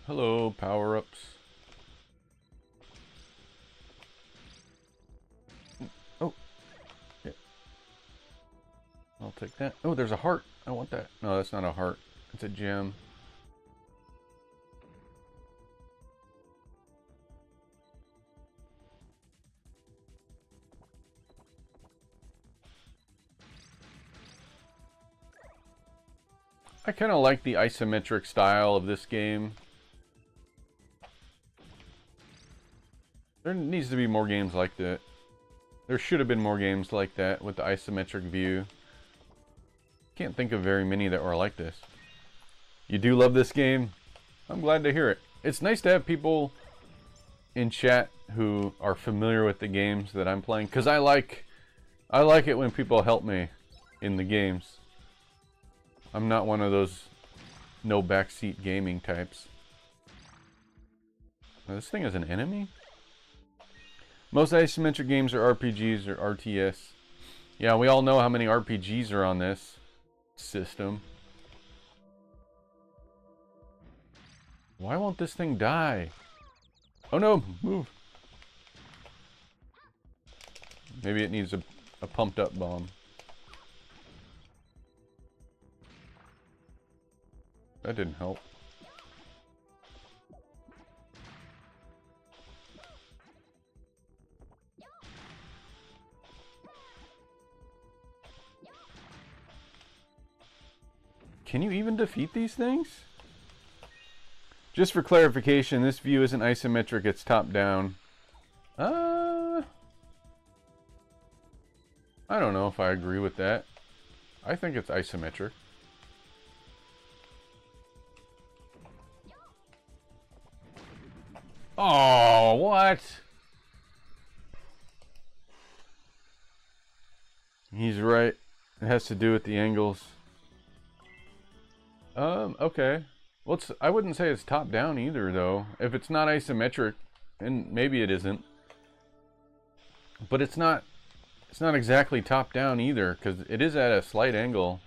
Hello, power-ups. Oh. Yeah. I'll take that. Oh, there's a heart. I want that. No, that's not a heart. It's a gem. I kind of like the isometric style of this game. There needs to be more games like that. There should have been more games like that with the isometric view. Can't think of very many that were like this. You do love this game? I'm glad to hear it. It's nice to have people in chat who are familiar with the games that I'm playing, because I like it when people help me in the games. I'm not one of those no backseat gaming types. Now, this thing is an enemy? Most isometric games are RPGs or RTS. Yeah, we all know how many RPGs are on this system. Why won't this thing die? Oh no, move. Maybe it needs a pumped up bomb. That didn't help. Can you even defeat these things? Just for clarification, this view isn't isometric, it's top down. I don't know if I agree with that. I think it's isometric. Oh, what? He's right. It has to do with the angles. Okay. Well, I wouldn't say it's top down either, though. If it's not isometric, and maybe it isn't. But it's not exactly top down either, because it is at a slight angle.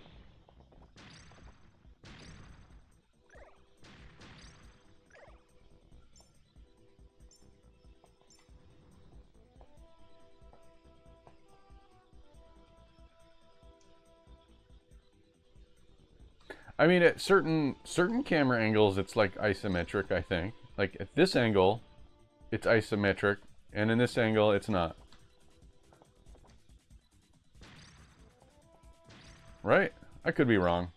I mean, at certain camera angles, it's like isometric, I think. Like at this angle, it's isometric, and in this angle, it's not. Right? I could be wrong.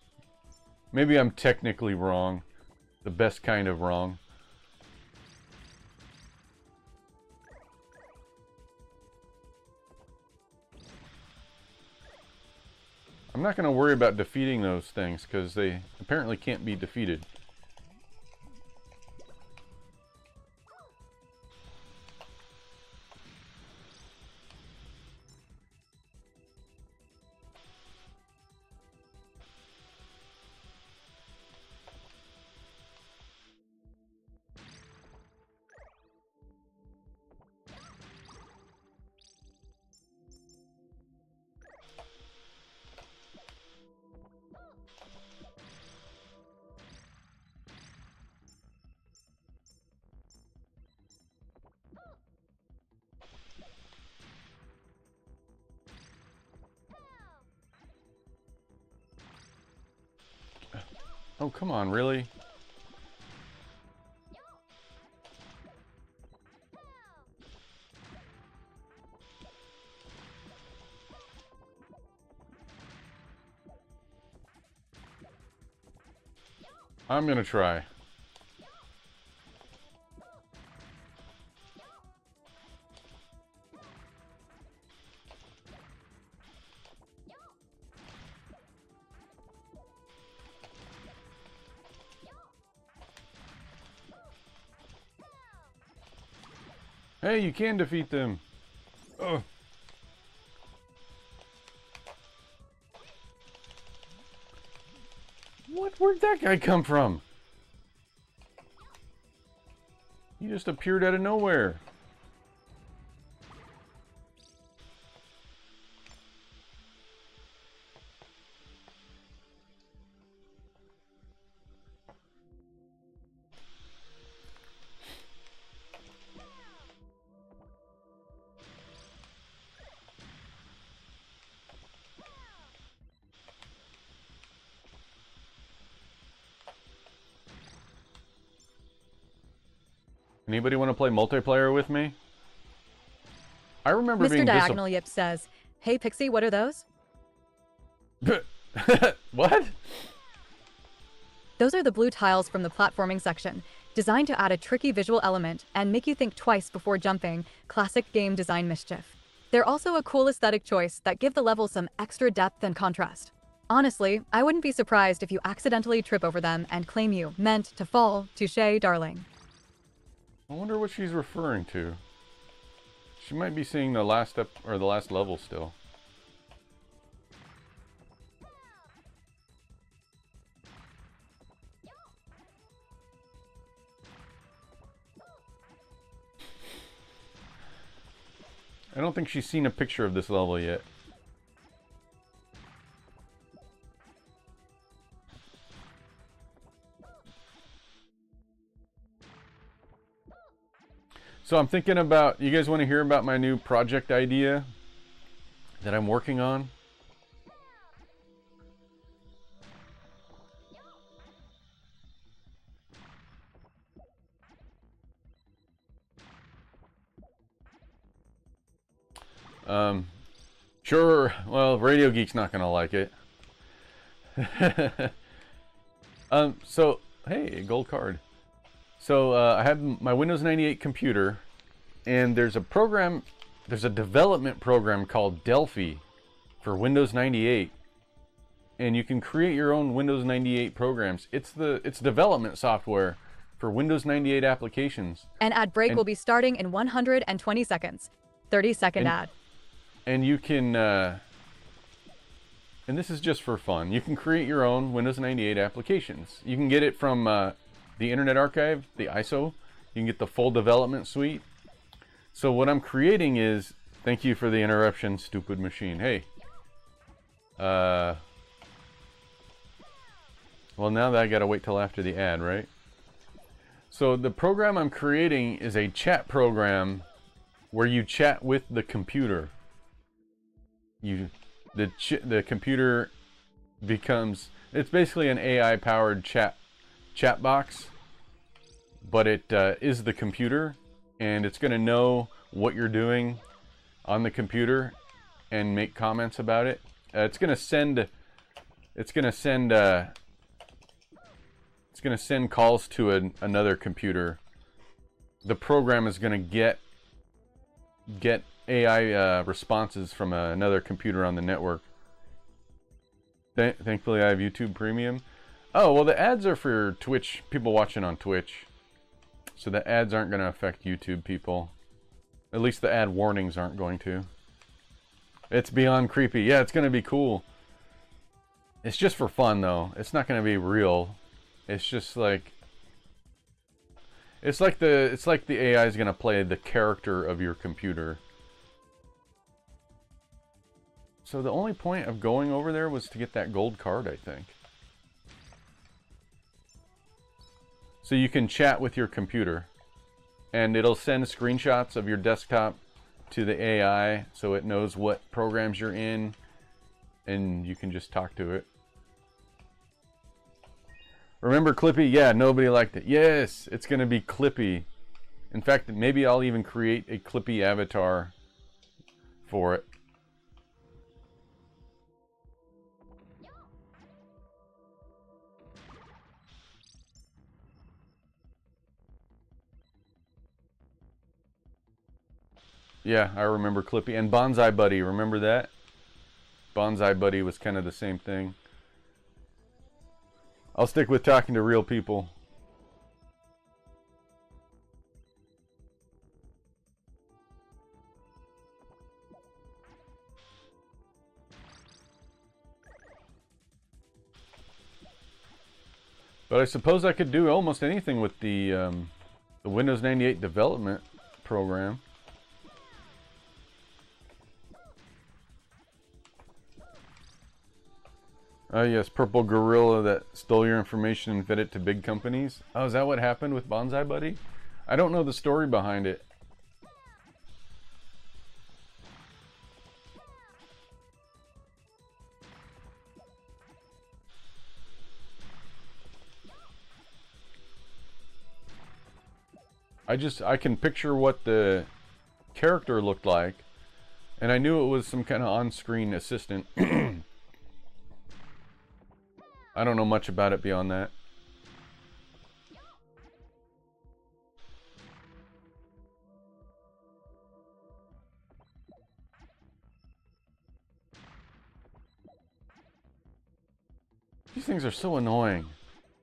Maybe I'm technically wrong. The best kind of wrong. I'm not going to worry about defeating those things because they apparently can't be defeated. Oh, come on, really? I'm gonna try. Hey, you can defeat them. Ugh. What? Where'd that guy come from? He just appeared out of nowhere. Anybody want to play multiplayer with me? I remember Mr. being Diagonal Yip says, "Hey Pixie, what are those?" What? Those are the blue tiles from the platforming section, designed to add a tricky visual element and make you think twice before jumping. Classic game design mischief. They're also a cool aesthetic choice that give the level some extra depth and contrast. Honestly, I wouldn't be surprised if you accidentally trip over them and claim you meant to fall. Touché, darling. I wonder what she's referring to. She might be seeing the last or the last level still. I don't think she's seen a picture of this level yet. So I'm thinking about, you guys want to hear about my new project idea that I'm working on? Sure. Well, Radio Geek's not gonna like it. So, hey, gold card. So I have my Windows 98 computer, and there's a development program called Delphi for Windows 98, and you can create your own Windows 98 programs. It's development software for Windows 98 applications. An ad break will be starting in 120 seconds. 30-second ad. And you can, and this is just for fun, you can create your own Windows 98 applications. You can get it from the Internet Archive, the ISO. You can get the full development suite. So what I'm creating is, thank you for the interruption, stupid machine. Hey. Well, now that I gotta wait till after the ad, right? So the program I'm creating is a chat program where you chat with the computer. The computer becomes, it's basically an AI-powered chat box, but it is the computer, and it's going to know what you're doing on the computer and make comments about it. It's going to send calls to another computer. The program is going to get AI responses from another computer on the network, Thankfully, I have YouTube Premium. Oh, well, the ads are for Twitch, people watching on Twitch. So the ads aren't going to affect YouTube people. At least the ad warnings aren't going to. It's beyond creepy. Yeah, it's going to be cool. It's just for fun, though. It's not going to be real. It's just like... It's like the AI is going to play the character of your computer. So the only point of going over there was to get that gold card, I think. So you can chat with your computer. And it'll send screenshots of your desktop to the AI so it knows what programs you're in. And you can just talk to it. Remember Clippy? Yeah, nobody liked it. Yes, it's going to be Clippy. In fact, maybe I'll even create a Clippy avatar for it. Yeah, I remember Clippy. And Bonsai Buddy, remember that? Bonsai Buddy was kind of the same thing. I'll stick with talking to real people. But I suppose I could do almost anything with the Windows 98 development program. Oh yes, Purple Gorilla that stole your information and fed it to big companies. Oh, is that what happened with Bonsai Buddy? I don't know the story behind it. I can picture what the character looked like, and I knew it was some kind of on-screen assistant. I don't know much about it beyond that. These things are so annoying.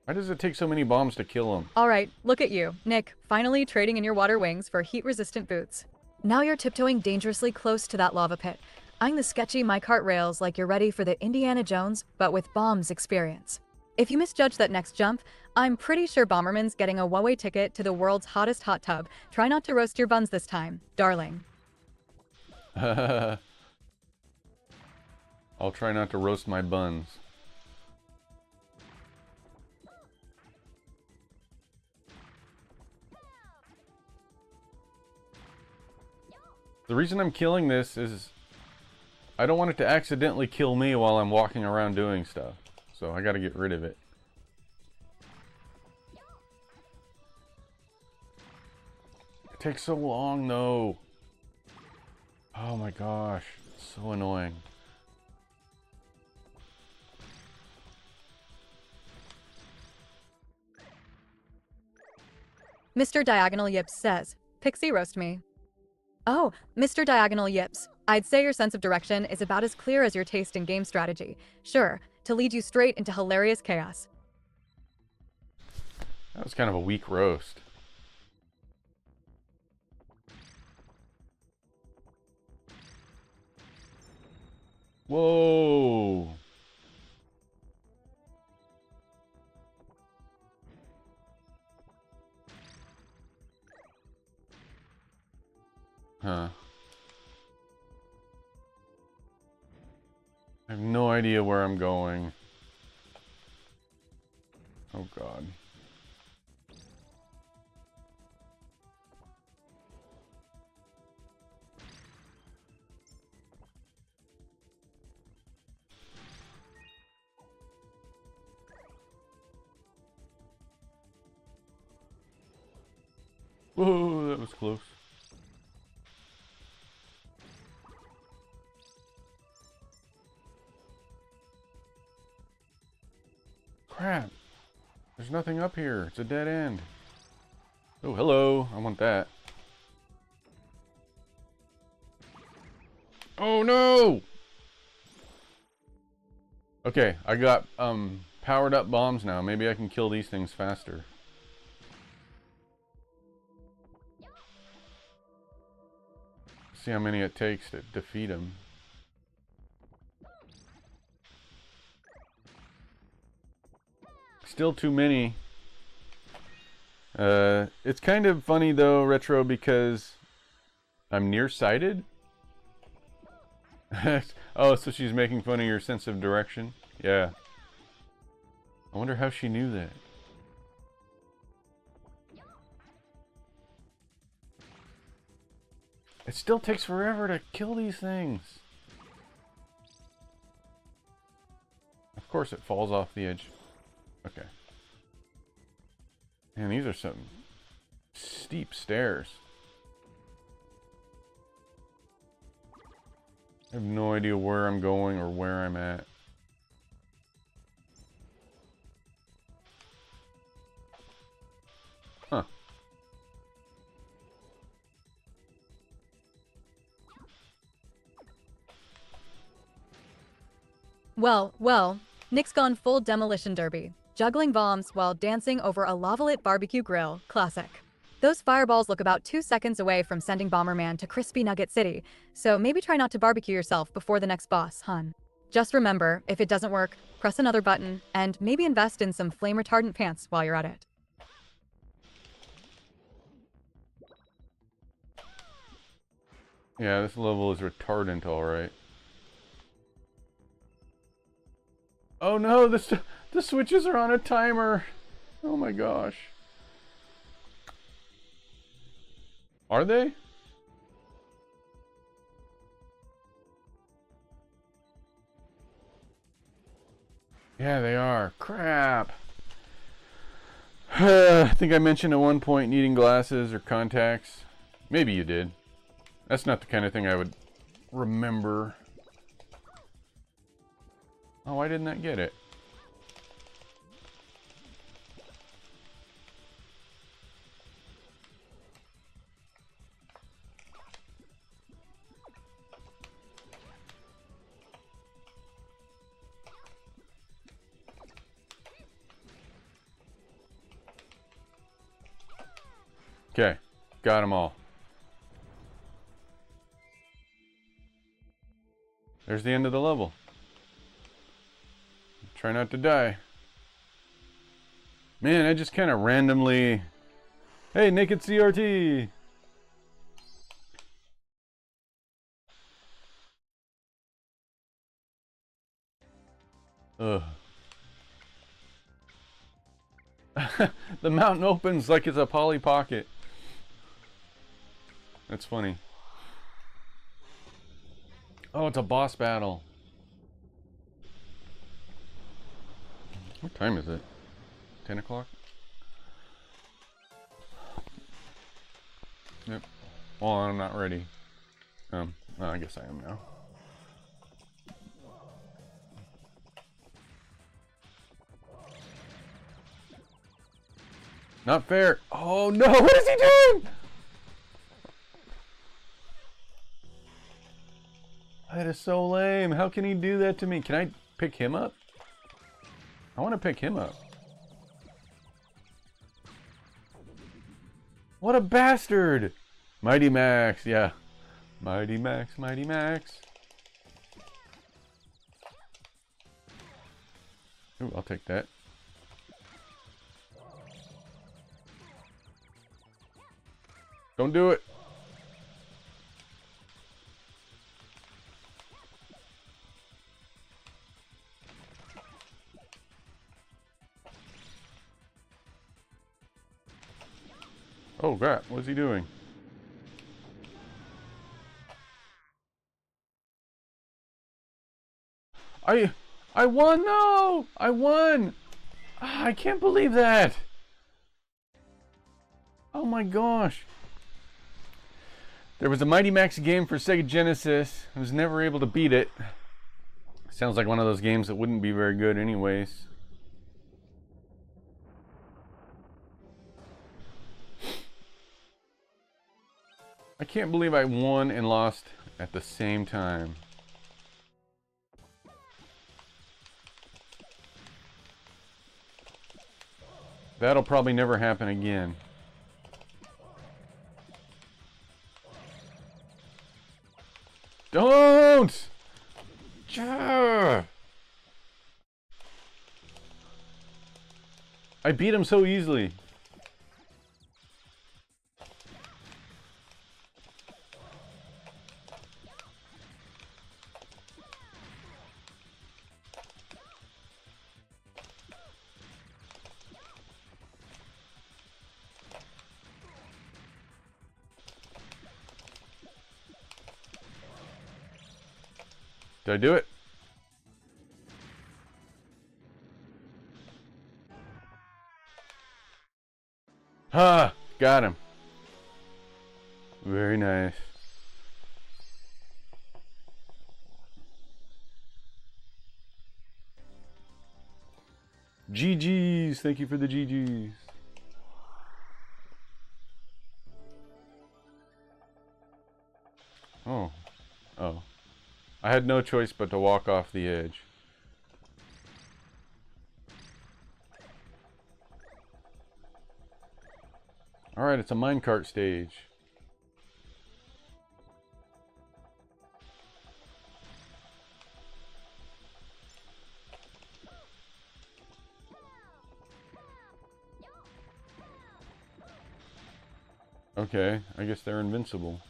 Why does it take so many bombs to kill them? All right, look at you, Nick, finally trading in your water wings for heat-resistant boots. Now you're tiptoeing dangerously close to that lava pit, eyeing the sketchy minecart rails like you're ready for the Indiana Jones, but with bombs experience. If you misjudge that next jump, I'm pretty sure Bomberman's getting a one-way ticket to the world's hottest hot tub. Try not to roast your buns this time, darling. I'll try not to roast my buns. The reason I'm killing this is I don't want it to accidentally kill me while I'm walking around doing stuff. So I gotta get rid of it. It takes so long though. Oh my gosh, it's so annoying. Mr. Diagonal Yips says, Pixie roast me. Oh, Mr. Diagonal Yips, I'd say your sense of direction is about as clear as your taste in game strategy. Sure, to lead you straight into hilarious chaos. That was kind of a weak roast. Whoa! Huh. I have no idea where I'm going. Oh God. Whoa, that was close. Crap. There's nothing up here. It's a dead end. Oh, hello. I want that. Oh, no! Okay, I got powered up bombs now. Maybe I can kill these things faster. See how many it takes to defeat them. Still too many. It's kind of funny though, Retro, because I'm nearsighted. Oh, so she's making fun of your sense of direction? Yeah. I wonder how she knew that. It still takes forever to kill these things. Of course it falls off the edge. Okay. Man, these are some steep stairs. I have no idea where I'm going or where I'm at. Huh. Well, Nick's gone full demolition derby, juggling bombs while dancing over a lava-lit barbecue grill. Classic. Those fireballs look about 2 seconds away from sending Bomberman to Crispy Nugget City, so maybe try not to barbecue yourself before the next boss, hun. Just remember, if it doesn't work, press another button, and maybe invest in some flame-retardant pants while you're at it. Yeah, this level is retardant, alright. Oh no, the switches are on a timer! Oh my gosh. Are they? Yeah, they are. Crap. I think I mentioned at one point needing glasses or contacts. Maybe you did. That's not the kind of thing I would remember. Oh, why didn't that get it? Okay, got them all. There's the end of the level. Try not to die. Man, I just kind of randomly... Hey, Naked CRT! Ugh. The mountain opens like it's a Polly Pocket. That's funny. Oh, it's a boss battle. What time is it? 10 o'clock? Yep. Well, I'm not ready. Well, I guess I am now. Not fair. Oh no, what is he doing? That is so lame. How can he do that to me? Can I pick him up? I want to pick him up. What a bastard! Mighty Max, yeah. Mighty Max, Mighty Max. Ooh, I'll take that. Don't do it. Oh crap, what's he doing? I won, no! I won! Ah, I can't believe that! Oh my gosh. There was a Mighty Max game for Sega Genesis. I was never able to beat it. Sounds like one of those games that wouldn't be very good anyways. I can't believe I won and lost at the same time. That'll probably never happen again. Don't! I beat him so easily. Did I do it? Ah, got him. Very nice. GG's. Thank you for the GG's. Oh. Oh. I had no choice but to walk off the edge. Alright, it's a minecart stage. Okay, I guess they're invincible.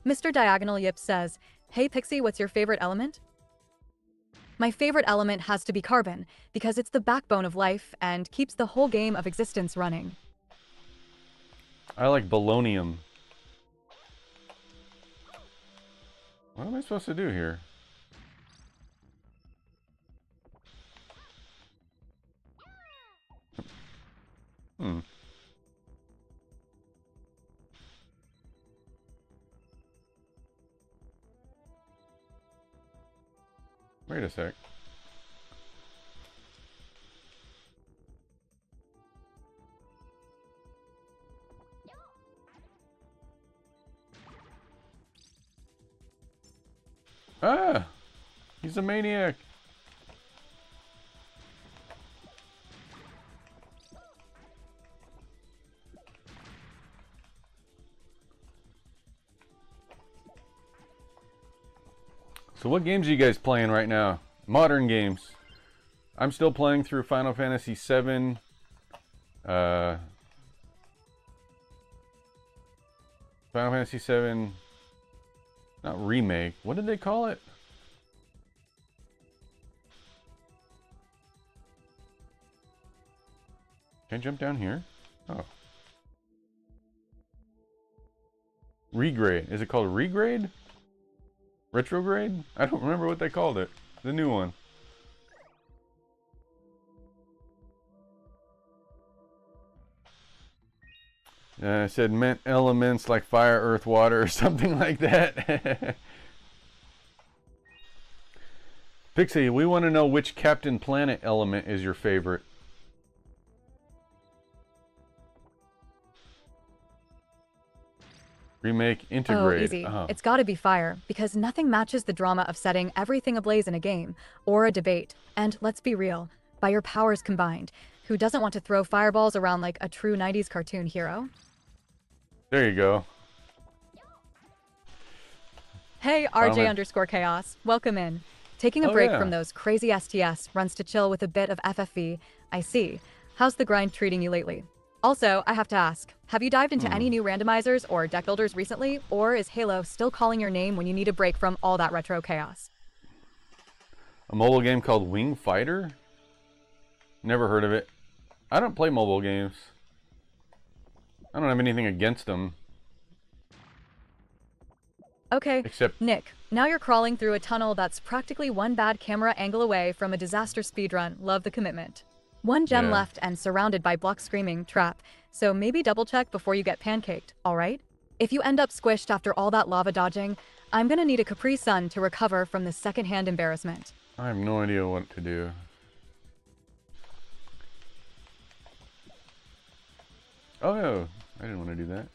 Mr. Diagonal Yip says, "Hey Pixie, what's your favorite element?" My favorite element has to be carbon, because it's the backbone of life and keeps the whole game of existence running. I like bolognium. What am I supposed to do here? Wait a sec. Ah! He's a maniac! So what games are you guys playing right now? Modern games. I'm still playing through Final Fantasy VII. Final Fantasy VII... Not remake. What did they call it? Can I jump down here? Oh. Regrade. Is it called regrade? Retrograde? I don't remember what they called it. The new one. It said meant elements like fire, earth, water, or something like that. Pixie, we want to know which Captain Planet element is your favorite. Remake, integrate. Oh, easy. It's gotta be fire, because nothing matches the drama of setting everything ablaze in a game, or a debate. And let's be real, by your powers combined, who doesn't want to throw fireballs around like a true 90s cartoon hero? There you go. Hey, RJ_chaos. Welcome in. Taking a break from those crazy STS runs to chill with a bit of FFV. I see. How's the grind treating you lately? Also, I have to ask, have you dived into any new randomizers or deck builders recently, or is Halo still calling your name when you need a break from all that retro chaos? A mobile game called Wing Fighter? Never heard of it. I don't play mobile games. I don't have anything against them. Okay, Except, Nick, now you're crawling through a tunnel that's practically one bad camera angle away from a disaster speedrun. Love the commitment. One gem yeah. left and surrounded by block screaming trap, so maybe double check before you get pancaked, alright? If you end up squished after all that lava dodging, I'm gonna need a Capri Sun to recover from this secondhand embarrassment. I have no idea what to do. Oh no, I didn't want to do that.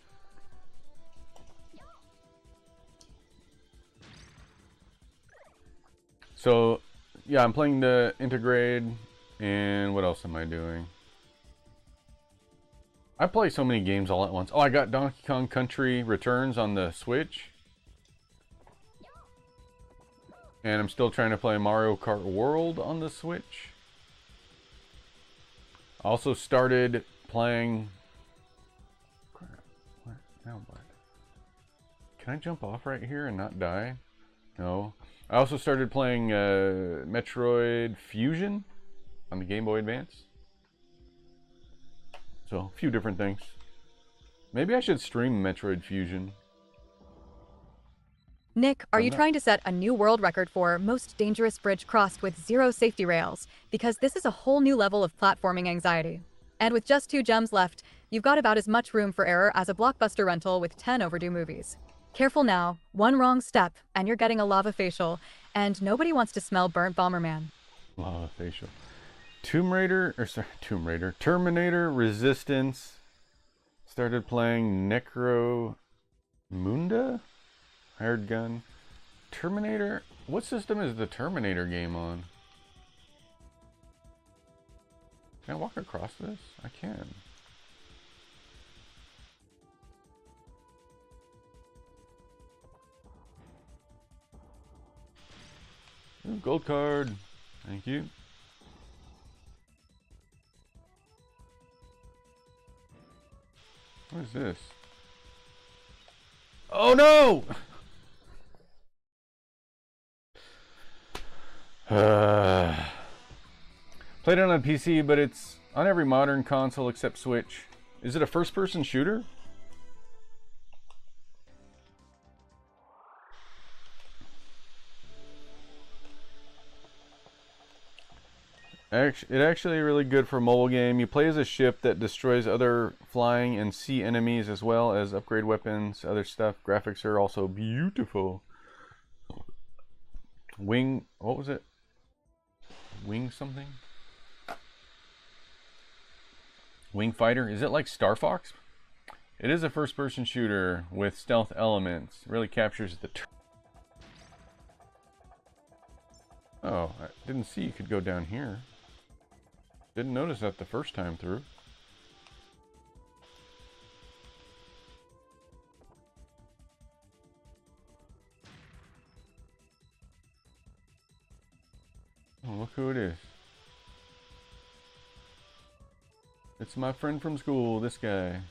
So, yeah, I'm playing the Intergrade, and what else am I doing? I play so many games all at once. Oh, I got Donkey Kong Country Returns on the Switch. And I'm still trying to play Mario Kart World on the Switch. I also started playing... Crap. What? Now what? Can I jump off right here and not die? No. I also started playing Metroid Fusion on the Game Boy Advance. So, a few different things. Maybe I should stream Metroid Fusion. Nick, are you trying to set a new world record for most dangerous bridge crossed with 0 safety rails? Because this is a whole new level of platforming anxiety. And with just 2 gems left, you've got about as much room for error as a blockbuster rental with 10 overdue movies. Careful now, one wrong step, and you're getting a lava facial, and nobody wants to smell burnt Bomberman. Lava facial. Terminator Resistance. Started playing Necromunda? Hired gun. Terminator? What system is the Terminator game on? Can I walk across this? I can. Ooh, gold card. Thank you. What is this? Oh no! Played it on a PC, but it's on every modern console except Switch. Is it a first-person shooter? It's actually really good for a mobile game. You play as a ship that destroys other flying and sea enemies, as well as upgrade weapons, other stuff. Graphics are also beautiful. What was it? Wing something? Wing Fighter? Is it like Star Fox? It is a first-person shooter with stealth elements. It really captures the... Oh, I didn't see you could go down here. Didn't notice that the first time through. Oh, look who it is. It's my friend from school, this guy.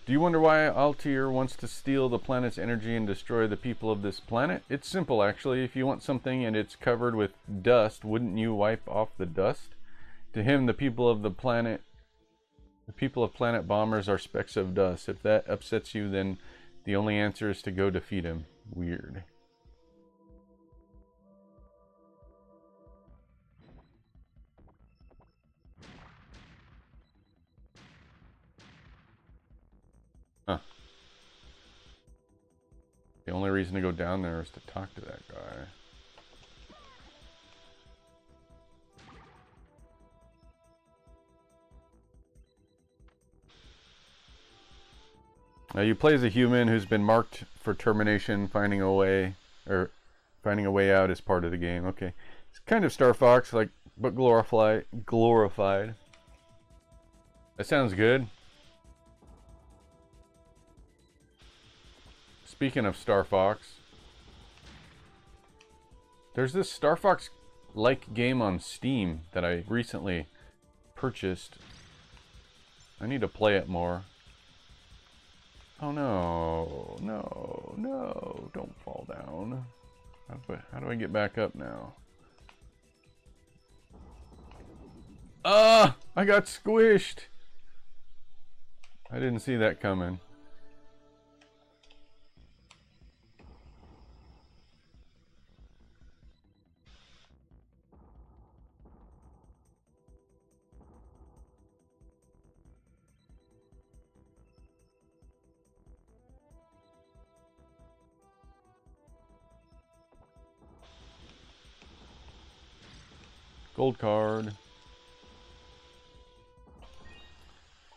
Do you wonder why Altair wants to steal the planet's energy and destroy the people of this planet? It's simple, actually. If you want something and it's covered with dust, wouldn't you wipe off the dust? To him, the people of planet bombers are specks of dust. If that upsets you, then the only answer is to go defeat him. Weird. Huh. The only reason to go down there is to talk to that guy. You play as a human who's been marked for termination, finding a way out is part of the game. Okay, it's kind of Star Fox, like, but glorified. That sounds good. Speaking of Star Fox, there's this Star Fox-like game on Steam that I recently purchased. I need to play it more. Oh no, no, no, don't fall down. How do I get back up now? Ah! I got squished! I didn't see that coming. Gold card.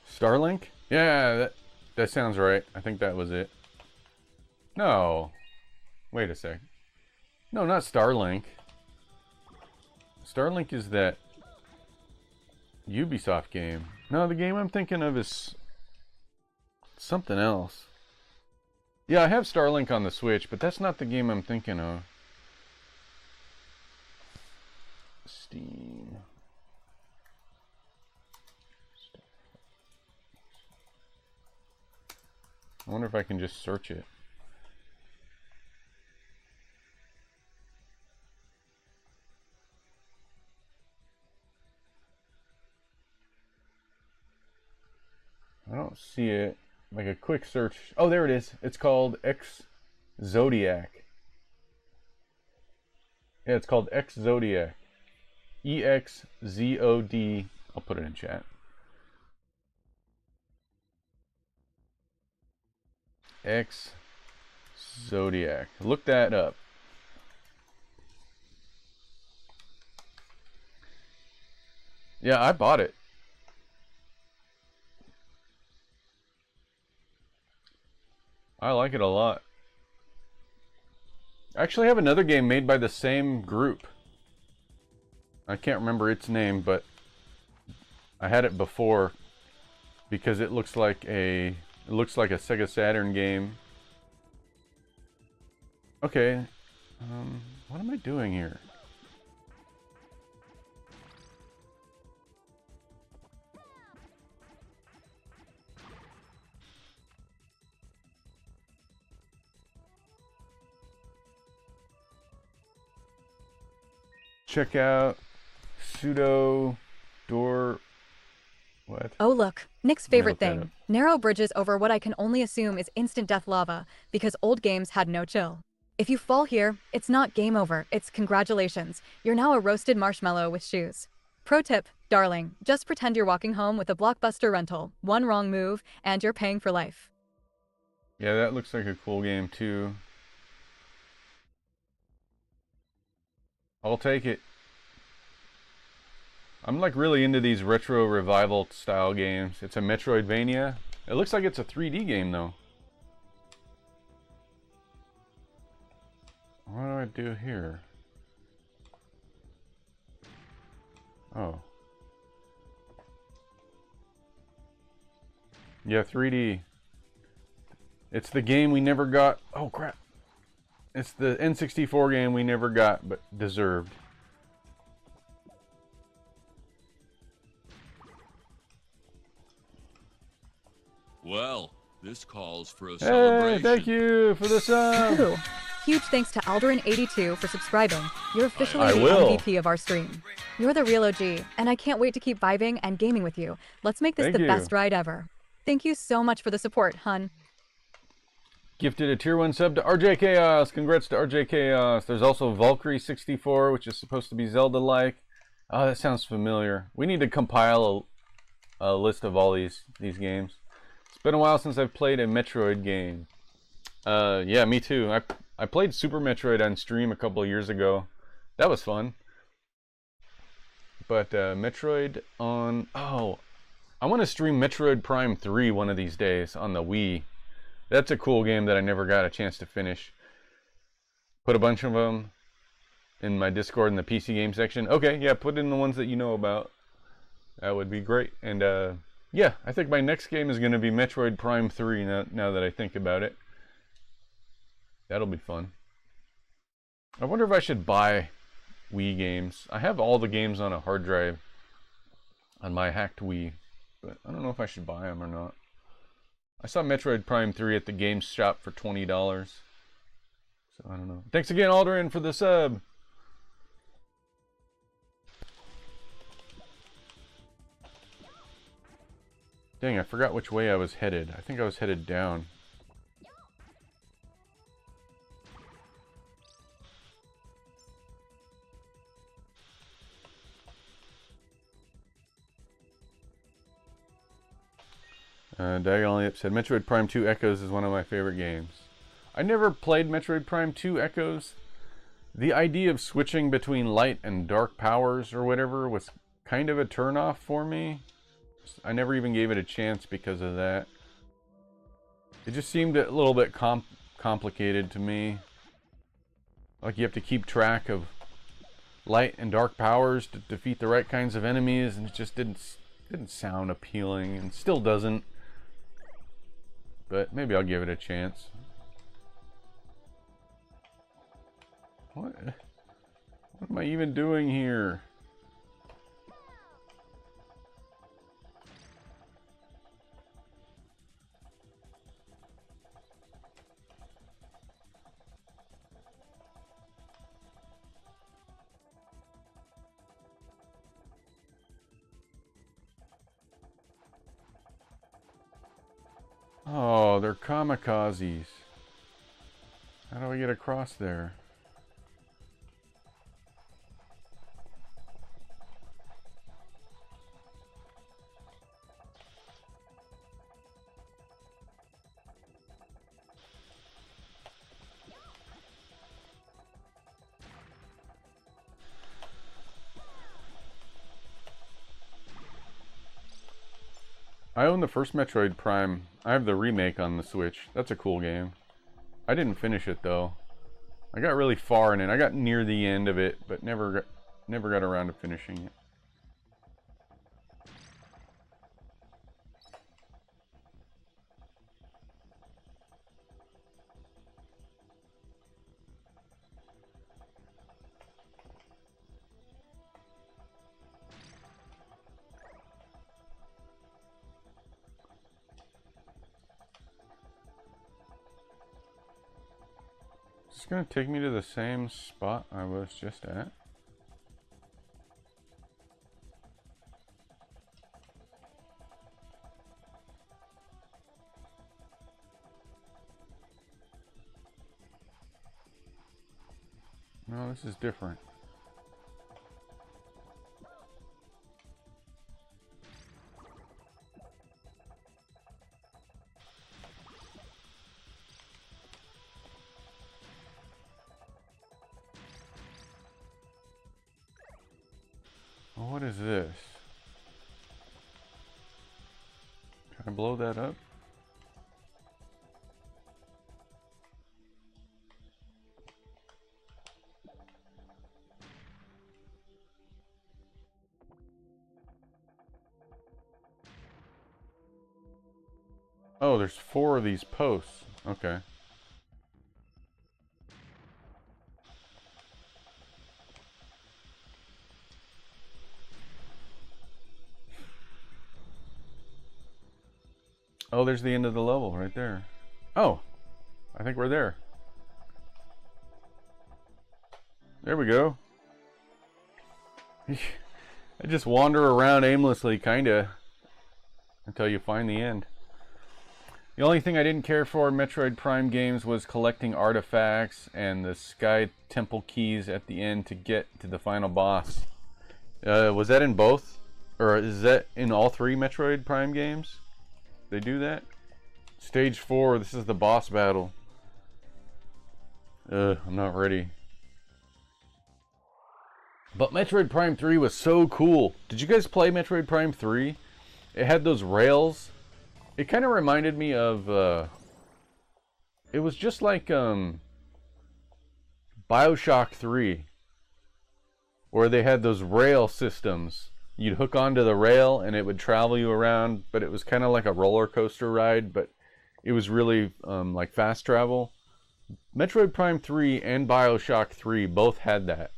Starlink? Yeah, that sounds right. I think that was it. No. Wait a sec. No, not Starlink. Starlink is that Ubisoft game. No, the game I'm thinking of is something else. Yeah, I have Starlink on the Switch, but that's not the game I'm thinking of. Steam. I wonder if I can just search it. I don't see it. Like a quick search. Oh, there it is. It's called X Zodiac. Yeah, it's called X Zodiac. EXZOD. I'll put it in chat. X Zodiac. Look that up. Yeah, I bought it. I like it a lot. I actually have another game made by the same group. I can't remember its name, but I had it before because it looks like a Sega Saturn game. Okay, what am I doing here? Check out pseudo door. What? Oh look, Nick's favorite look that thing. up. Narrow bridges over what I can only assume is instant death lava, because old games had no chill. If you fall here, it's not game over, it's congratulations. You're now a roasted marshmallow with shoes. Pro tip, darling, just pretend you're walking home with a Blockbuster rental. One wrong move, and you're paying for life. Yeah, that looks like a cool game too. I'll take it. I'm like really into these retro revival style games. It's a Metroidvania. It looks like it's a 3D game though. What do I do here? Oh. Yeah, 3D. It's the game we never got. Oh crap. It's the N64 game we never got, but deserved. Well, this calls for a Hey, celebration. thank you for the sub. Ooh. Huge thanks to Alderin82 for subscribing. You're officially I the will. MVP of our stream. You're the real OG, and I can't wait to keep vibing and gaming with you. Let's make this Thank the you. best ride ever. Thank you so much for the support, hun. Gifted a tier 1 sub to RJ Chaos. Congrats to RJ Chaos. There's also Valkyrie 64, which is supposed to be Zelda-like. Oh, that sounds familiar. We need to compile a list of all these games. It's been a while since I've played a Metroid game. Yeah, me too. I played Super Metroid on stream a couple of years ago. That was fun. But Metroid on... Oh, I want to stream Metroid Prime 3 one of these days on the Wii. That's a cool game that I never got a chance to finish. Put a bunch of them in my Discord in the PC game section. Okay, yeah, put in the ones that you know about. That would be great. And yeah, I think my next game is going to be Metroid Prime 3 now that I think about it. That'll be fun. I wonder if I should buy Wii games. I have all the games on a hard drive on my hacked Wii, but I don't know if I should buy them or not. I saw Metroid Prime 3 at the games shop for $20. So I don't know. Thanks again, Alderin, for the sub. Dang, I forgot which way I was headed. I think I was headed down. Diagonally Up said, Metroid Prime 2 Echoes is one of my favorite games. I never played Metroid Prime 2 Echoes. The idea of switching between light and dark powers or whatever was kind of a turnoff for me. I never even gave it a chance because of that. It just seemed a little bit complicated to me. Like you have to keep track of light and dark powers to defeat the right kinds of enemies, and it just didn't sound appealing, and still doesn't. But maybe I'll give it a chance. What am I even doing here? Oh, they're kamikazes. How do I get across there? I own the first Metroid Prime. I have the remake on the Switch. That's a cool game. I didn't finish it though. I got really far in it. I got near the end of it, but never got around to finishing it. It's gonna take me to the same spot I was just at. No, this is different. What is this? Can I blow that up? Oh, there's 4 of these posts. Okay. Oh, there's the end of the level right there. Oh, I think we're there. There we go. I just wander around aimlessly, kinda, until you find the end. The only thing I didn't care for in Metroid Prime games was collecting artifacts and the Sky Temple keys at the end to get to the final boss. Was that in both? Or is that in all 3 Metroid Prime games? They do that? Stage 4, this is the boss battle. I'm not ready. But Metroid Prime 3 was so cool. Did you guys play Metroid Prime 3? It had those rails. It kind of reminded me of, it was just like, BioShock 3. Where they had those rail systems. You'd hook onto the rail and it would travel you around, but it was kind of like a roller coaster ride, but it was really like fast travel. Metroid Prime 3 and BioShock 3 both had that.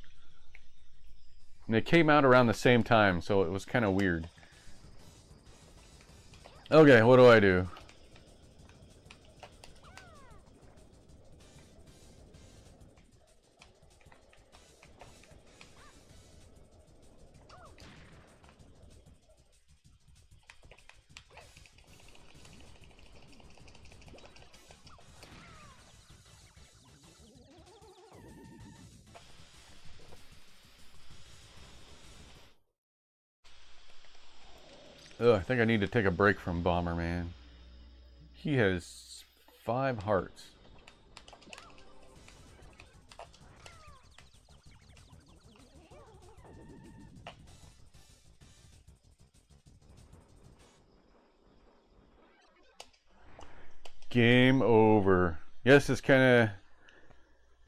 And they came out around the same time, so it was kind of weird. Okay, what do I do? I think I need to take a break from Bomberman. He has 5 hearts. Game over. Yes, it's kind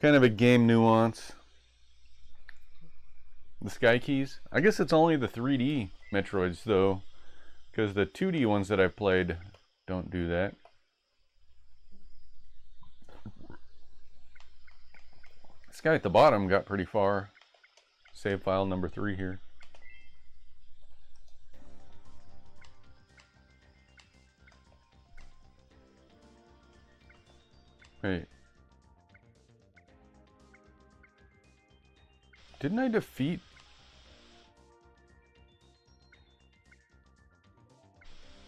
of a game nuance. The Sky Keys. I guess it's only the 3D Metroids though, because the 2D ones that I've played don't do that. This guy at the bottom got pretty far. Save file number 3 here. Wait. Didn't I defeat?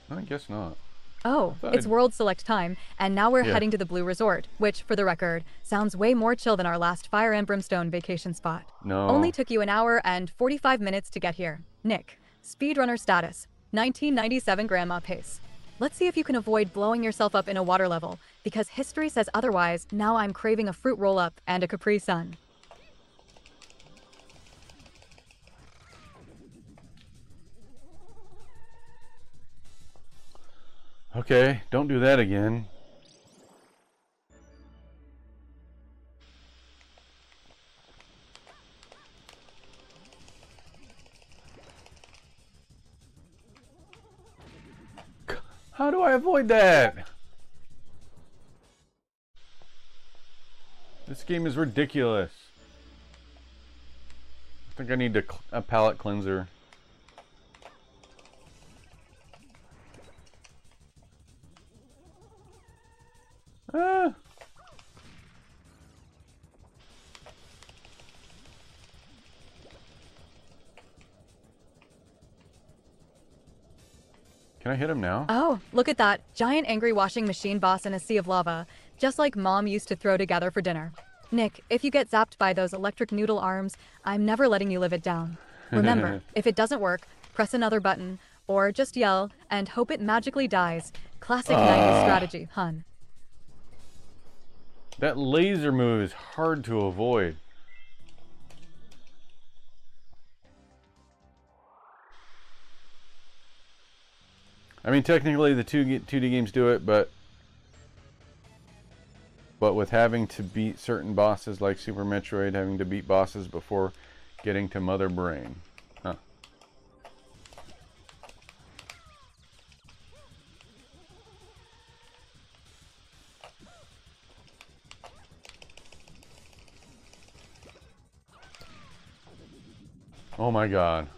I guess not. Oh, it's World Select time, and now we're heading to the Blue Resort, which, for the record, sounds way more chill than our last Fire and Brimstone vacation spot. No. Only took you an hour and 45 minutes to get here. Nick, speedrunner status, 1997 grandma pace. Let's see if you can avoid blowing yourself up in a water level, because history says otherwise. Now I'm craving a fruit roll-up and a Capri Sun. Okay, don't do that again. How do I avoid that? This game is ridiculous. I think I need a palate cleanser. Ah. Can I hit him now? Oh, look at that giant angry washing machine boss in a sea of lava, just like Mom used to throw together for dinner. Nick, if you get zapped by those electric noodle arms, I'm never letting you live it down. Remember, if it doesn't work, press another button, or just yell and hope it magically dies. Classic 90s strategy, hun. That laser move is hard to avoid. I mean, technically the 2D games do it, but with having to beat certain bosses like Super Metroid, having to beat bosses before getting to Mother Brain. Huh. Oh my god.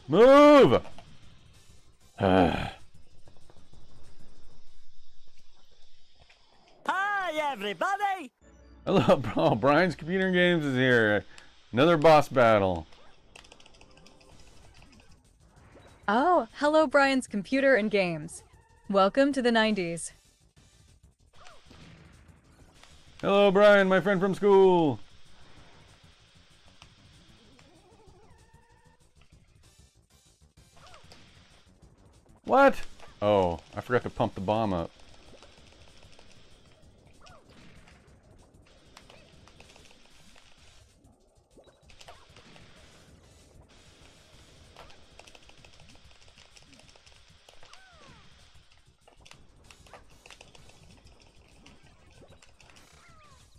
Move! Hi, everybody! Hello, bro. Brian's Computer Games is here. Another boss battle. Oh, hello Brian's Computer and Games. Welcome to the 90s. Hello, Brian, my friend from school. What? Oh, I forgot to pump the bomb up.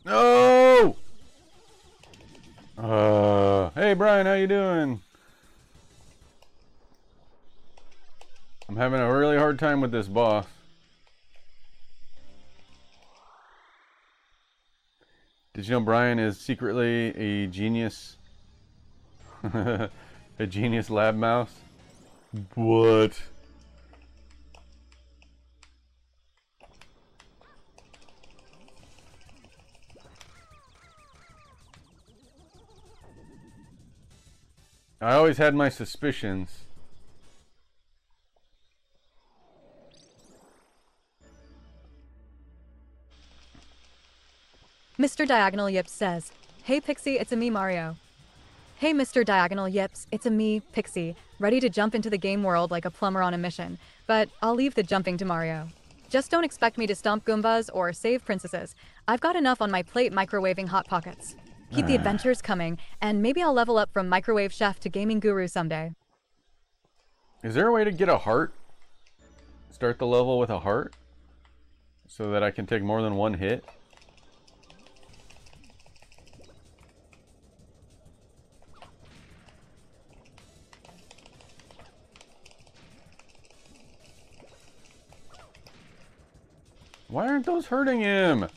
No! Hey Brian, how you doing? I'm having a really hard time with this boss. Did you know Brian is secretly a genius? A genius lab mouse? What? I always had my suspicions. Mr. Diagonal Yips says, Hey Pixie, it's a me, Mario. Hey Mr. Diagonal Yips, it's a me, Pixie, ready to jump into the game world like a plumber on a mission, but I'll leave the jumping to Mario. Just don't expect me to stomp Goombas or save princesses. I've got enough on my plate microwaving Hot Pockets. Keep the adventures coming, and maybe I'll level up from microwave chef to gaming guru someday. Is there a way to get a heart? Start the level with a heart? So that I can take more than one hit? Why aren't those hurting him?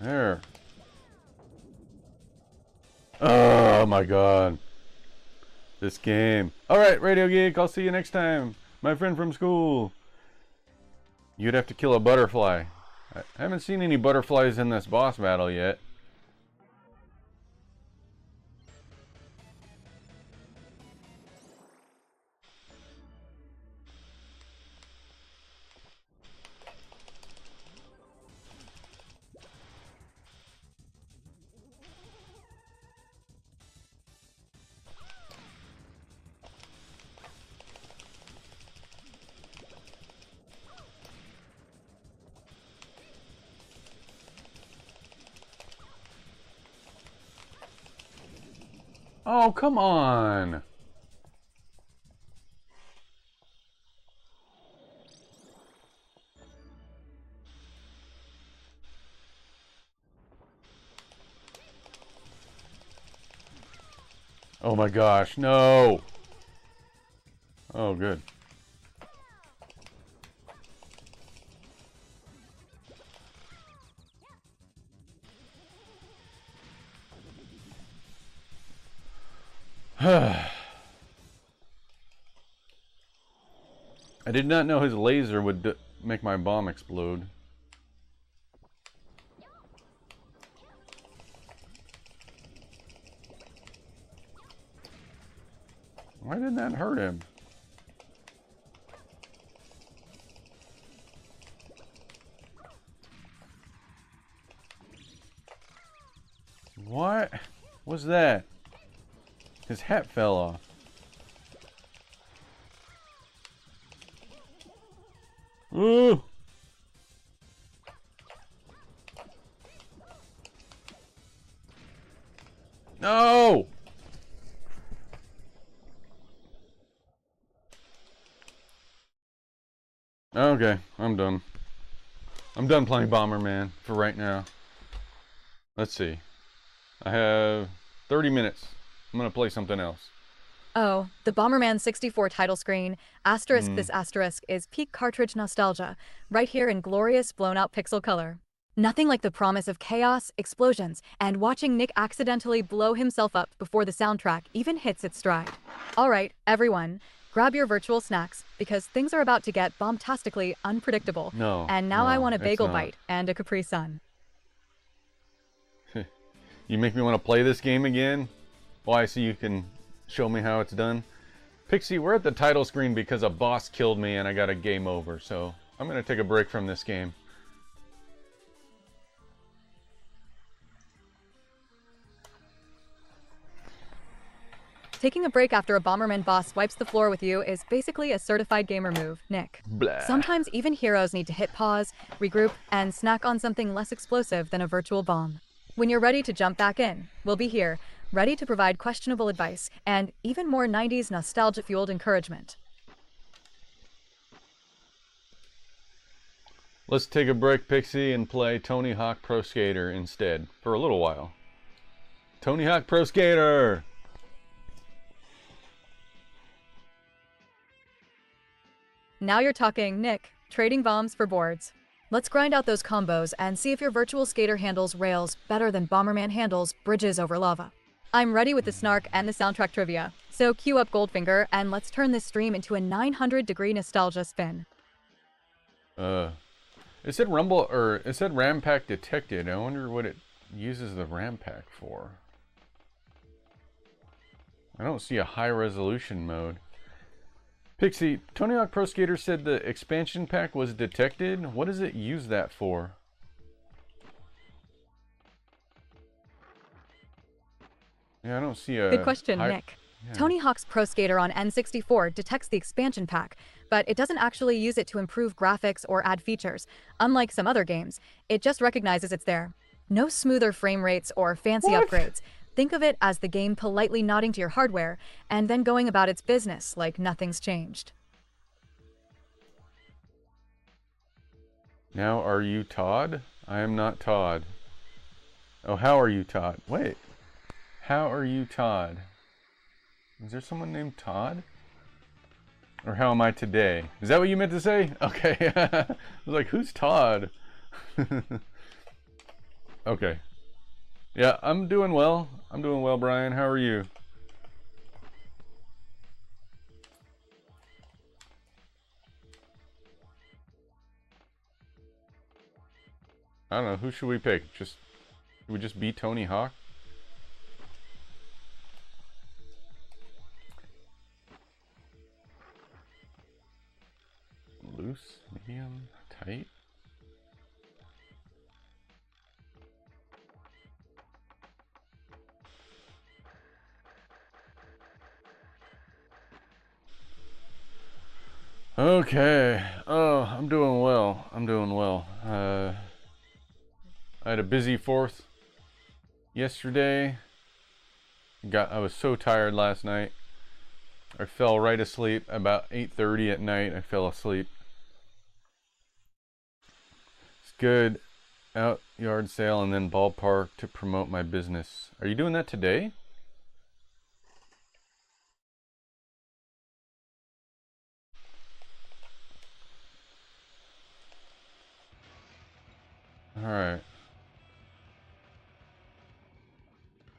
There. Oh my god. This game. Alright, Radio Geek, I'll see you next time. My friend from school. You'd have to kill a butterfly. I haven't seen any butterflies in this boss battle yet. Oh, come on. Oh my gosh, no. Oh, good. I did not know his laser would make my bomb explode. Why didn't that hurt him? What was that? His hat fell off. Ooh! No! Okay, I'm done. I'm done playing Bomberman for right now. Let's see. I have 30 minutes. I'm gonna play something else. Oh, the Bomberman 64 title screen, asterisk this asterisk, is peak cartridge nostalgia, right here in glorious blown-out pixel color. Nothing like the promise of chaos, explosions, and watching Nick accidentally blow himself up before the soundtrack even hits its stride. Alright, everyone, grab your virtual snacks, because things are about to get bombastically unpredictable. No. And now no, I want a bagel it's not. bite and a Capri Sun. You make me want to play this game again? Why, so you can show me how it's done? Pixie, we're at the title screen because a boss killed me and I got a game over, so I'm going to take a break from this game. Taking a break after a Bomberman boss wipes the floor with you is basically a certified gamer move, Nick. Blah. Sometimes even heroes need to hit pause, regroup, and snack on something less explosive than a virtual bomb. When you're ready to jump back in, we'll be here, ready to provide questionable advice and even more 90s nostalgia-fueled encouragement. Let's take a break, Pixie, and play Tony Hawk Pro Skater instead, for a little while. Tony Hawk Pro Skater! Now you're talking, Nick. Trading bombs for boards. Let's grind out those combos and see if your virtual skater handles rails better than Bomberman handles bridges over lava. I'm ready with the snark and the soundtrack trivia, so cue up Goldfinger and let's turn this stream into a 900-degree nostalgia spin. It said rumble, or it said RAM pack detected. I wonder what it uses the RAM pack for. I don't see a high resolution mode. Pixie, Tony Hawk Pro Skater said the expansion pack was detected. What does it use that for? Yeah, I don't see a... Good question, Nick. Yeah. Tony Hawk's Pro Skater on N64 detects the expansion pack, but it doesn't actually use it to improve graphics or add features. Unlike some other games, it just recognizes it's there. No smoother frame rates or fancy upgrades. Think of it as the game politely nodding to your hardware and then going about its business like nothing's changed. Now, are you Todd? I am not Todd. Oh, how are you, Todd? Wait. How are you, Todd? Is there someone named Todd? Or how am I today? Is that what you meant to say? Okay. I was like, who's Todd? Okay. Yeah, I'm doing well. I'm doing well, Brian. How are you? I don't know. Who should we pick? Should we just be Tony Hawk? Loose, medium, tight. Okay. Oh, I'm doing well. I'm doing well. I had a busy 4th yesterday. I was so tired last night. I fell right asleep about 8:30 at night. I fell asleep. It's good. Out yard sale and then ballpark to promote my business. Are you doing that today? Alright.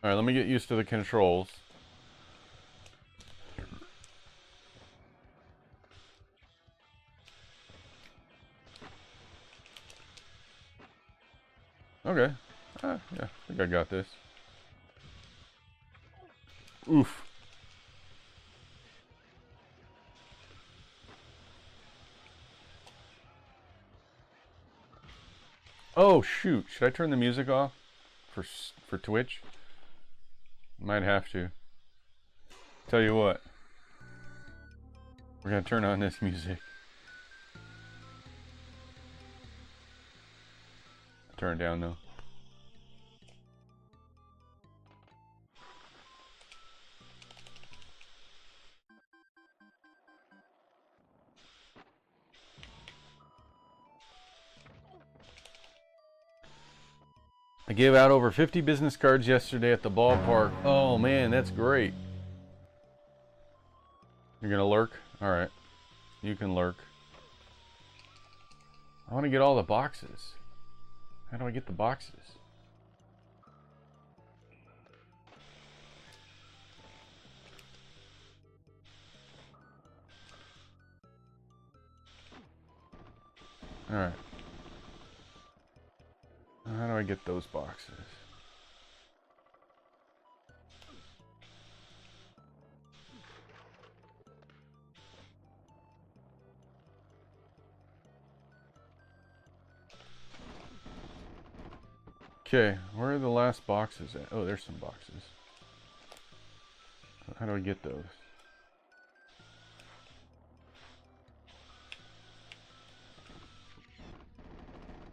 Alright, let me get used to the controls. Okay. Yeah, I think I got this. Oof. Oh shoot! Should I turn the music off for Twitch? Might have to. Tell you what. We're gonna turn on this music. Turn it down though. I gave out over 50 business cards yesterday at the ballpark. Oh man, that's great. You're gonna lurk? Alright. You can lurk. I want to get all the boxes. How do I get the boxes? Alright. How do I get those boxes? Okay, where are the last boxes at? Oh, there's some boxes. How do I get those?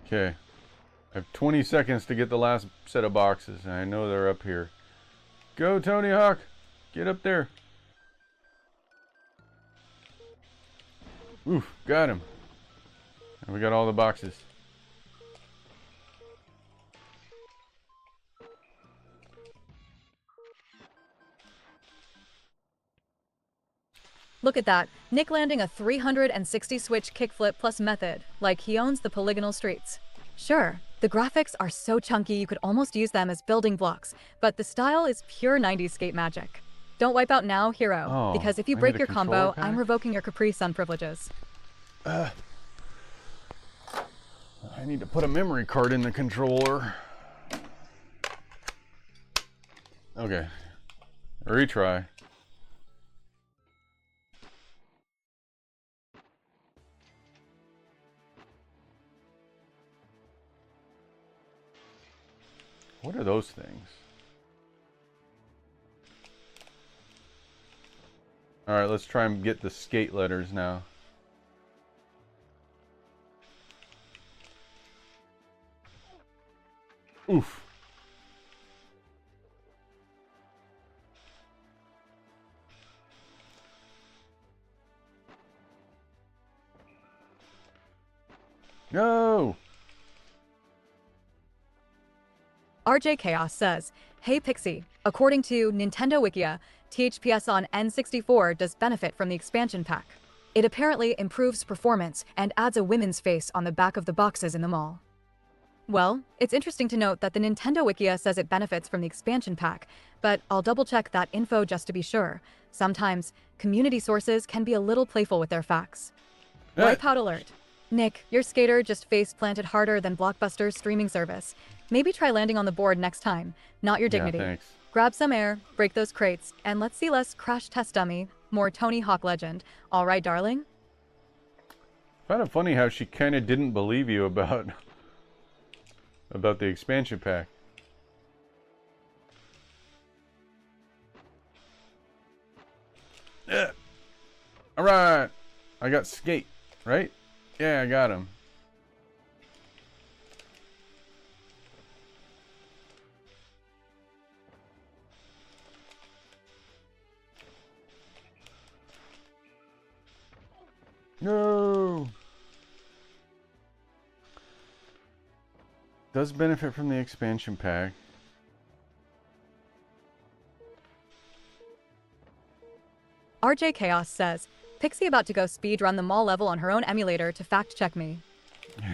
Okay. I have 20 seconds to get the last set of boxes, and I know they're up here. Go, Tony Hawk! Get up there! Oof, got him. And we got all the boxes. Look at that. Nick landing a 360 switch kickflip plus method, like he owns the polygonal streets. Sure, the graphics are so chunky you could almost use them as building blocks, but the style is pure 90s skate magic. Don't wipe out now, hero, Oh, because if you I break need a your controller combo, pack? I'm revoking your Capri Sun privileges. I need to put a memory card in the controller. Okay. Retry. What are those things? Alright, let's try and get the skate letters now. Oof. No! RJ Chaos says, "Hey Pixie, according to Nintendo Wikia, THPS on N64 does benefit from the expansion pack. It apparently improves performance and adds a women's face on the back of the boxes in the mall." Well, it's interesting to note that the Nintendo Wikia says it benefits from the expansion pack, but I'll double check that info just to be sure. Sometimes, community sources can be a little playful with their facts. Wipeout alert. Nick, your skater just face planted harder than Blockbuster's streaming service. Maybe try landing on the board next time, not your dignity. Yeah, thanks. Grab some air, break those crates, and let's see less crash test dummy, more Tony Hawk legend. All right, darling? Kind of funny how she kind of didn't believe you about the expansion pack. Yeah. All right. I got skate, right? Yeah, I got him. No. Does benefit from the expansion pack. RJ Chaos says, "Pixie about to go speed run the mall level on her own emulator to fact check me."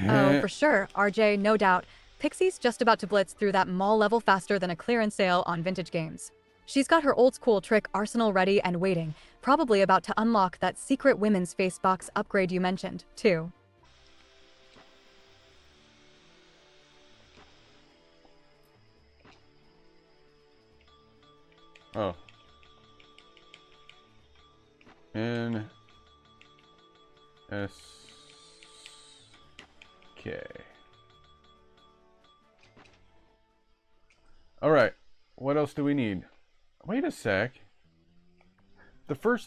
Oh, for sure, RJ, no doubt. Pixie's just about to blitz through that mall level faster than a clearance sale on vintage games. She's got her old school trick arsenal ready and waiting, probably about to unlock that secret women's face box upgrade you mentioned, too. Oh. N S K. All right. What else do we need? Wait a sec.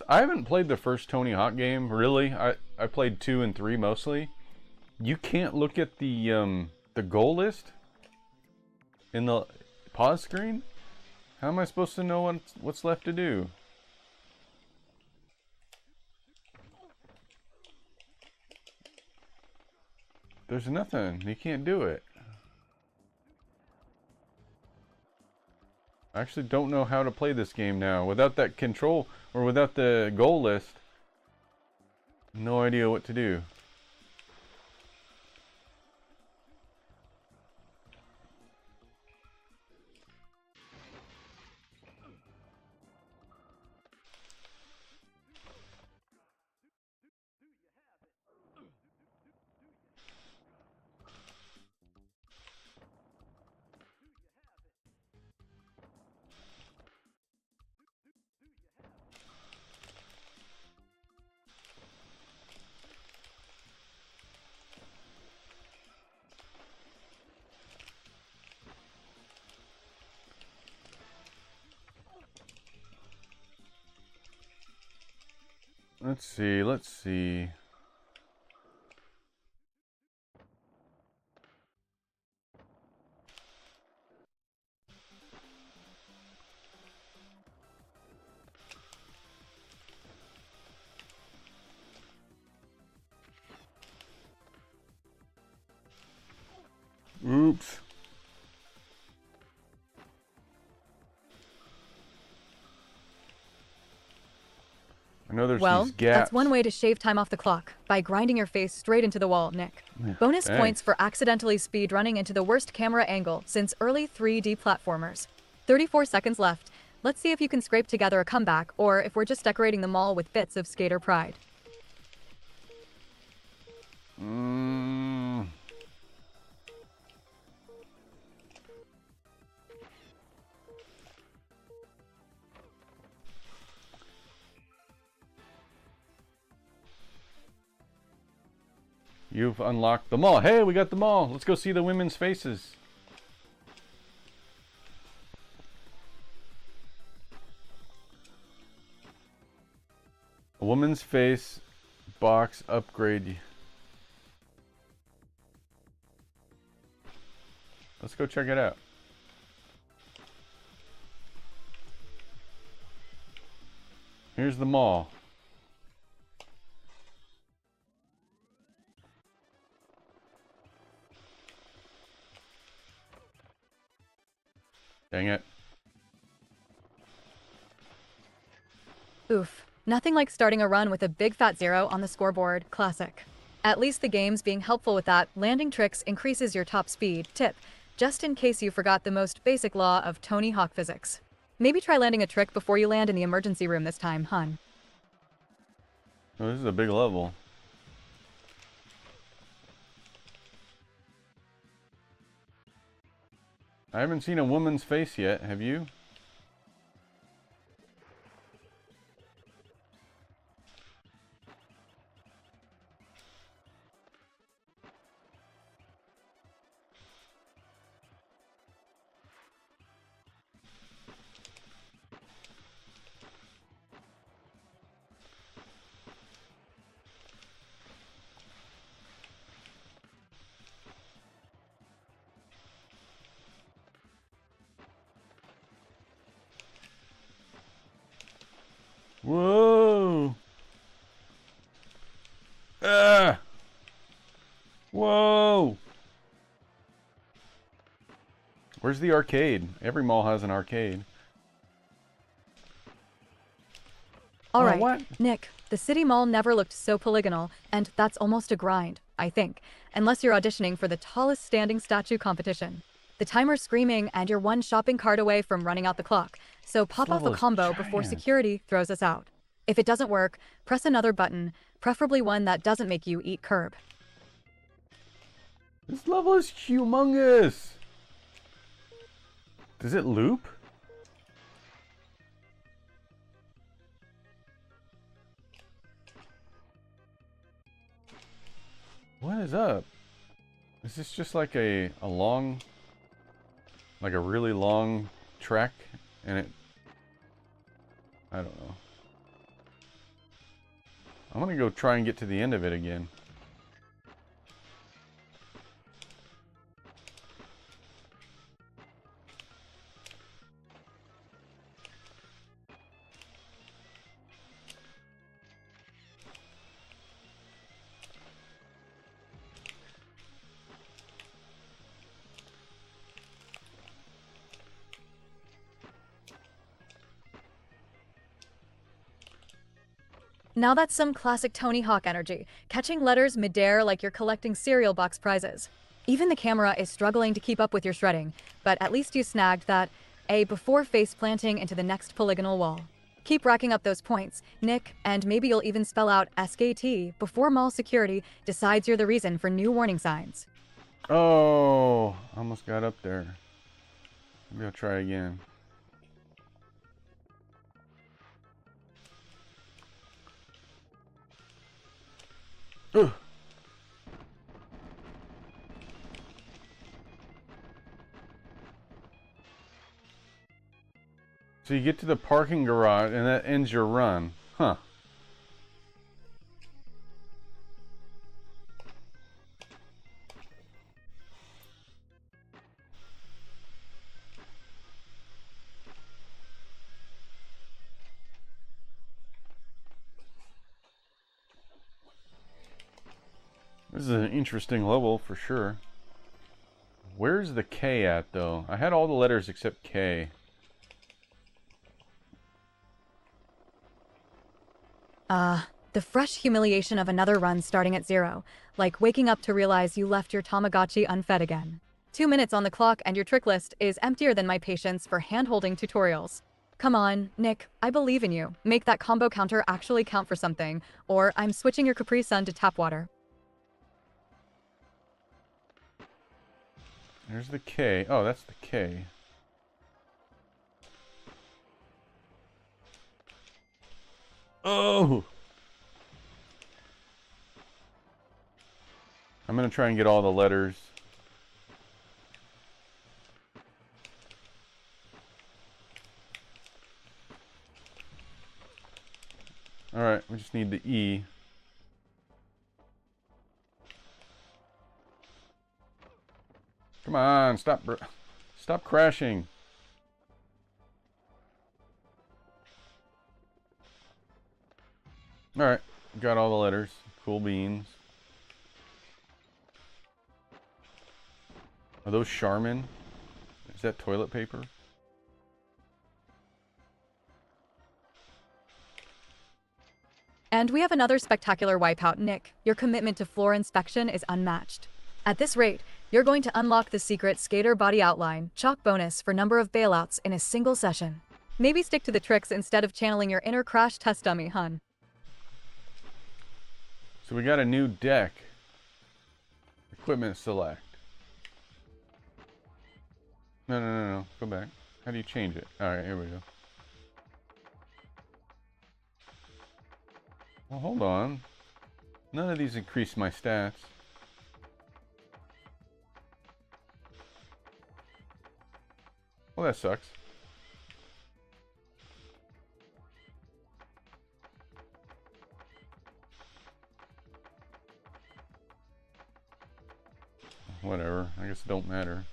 I haven't played the first Tony Hawk game, really. I played 2 and 3 mostly. You can't look at the goal list in the pause screen? How am I supposed to know what's left to do? There's nothing. You can't do it. I actually don't know how to play this game now. Without that control, or without the goal list, no idea what to do. Let's see. Oops. I know there's Well, these gaps. that's one way to shave time off the clock, by grinding your face straight into the wall, Nick. Yeah, Bonus thanks. points for accidentally speed running into the worst camera angle since early 3D platformers. 34 seconds left. Let's see if you can scrape together a comeback, or if we're just decorating the mall with bits of skater pride. You've unlocked the mall. Hey, we got the mall. Let's go see the women's faces. Woman's face box upgrade. Let's go check it out. Here's the mall. Dang it. Oof. Nothing like starting a run with a big fat 0 on the scoreboard. Classic. At least the game's being helpful with that. Landing tricks increases your top speed. Tip, just in case you forgot the most basic law of Tony Hawk physics. Maybe try landing a trick before you land in the emergency room this time, hun. Oh, this is a big level. I haven't seen a woman's face yet, have you? Whoa! Ah! Whoa! Where's the arcade? Every mall has an arcade. All right, what? Nick, the city mall never looked so polygonal, and that's almost a grind, I think, unless you're auditioning for the tallest standing statue competition. The timer's screaming, and you're one shopping cart away from running out the clock, so pop off a level is combo before giant. security throws us out. If it doesn't work, press another button, preferably one that doesn't make you eat curb. This level is humongous! Does it loop? What is up? Is this just like a long, like a really long track, and it, I don't know. I'm gonna go try and get to the end of it again. Now that's some classic Tony Hawk energy, catching letters midair like you're collecting cereal box prizes. Even the camera is struggling to keep up with your shredding, but at least you snagged that A before face planting into the next polygonal wall. Keep racking up those points, Nick, and maybe you'll even spell out SKT before mall security decides you're the reason for new warning signs. Oh, almost got up there. Maybe I'll try again. Ugh. So you get to the parking garage and that ends your run. Huh. This is an interesting level for sure. Where's the K at though? I had all the letters except K. The fresh humiliation of another run starting at 0, like waking up to realize you left your Tamagotchi unfed again. 2 minutes on the clock and your trick list is emptier than my patience for hand-holding tutorials. Come on, Nick, I believe in you. Make that combo counter actually count for something, or I'm switching your Capri Sun to tap water. There's the K. Oh, that's the K. Oh! I'm gonna try and get all the letters. Alright. We just need the E. Come on, stop crashing. Alright, got all the letters. Cool beans. Are those Charmin? Is that toilet paper? And we have another spectacular wipeout, Nick. Your commitment to floor inspection is unmatched. At this rate, you're going to unlock the secret skater body outline chalk bonus for number of bailouts in a single session. Maybe stick to the tricks instead of channeling your inner crash test dummy, hun. So we got a new deck. Equipment select. No. Go back. How do you change it? Alright, here we go. Well, hold on. None of these increase my stats. Well, that sucks. Whatever. I guess it don't matter.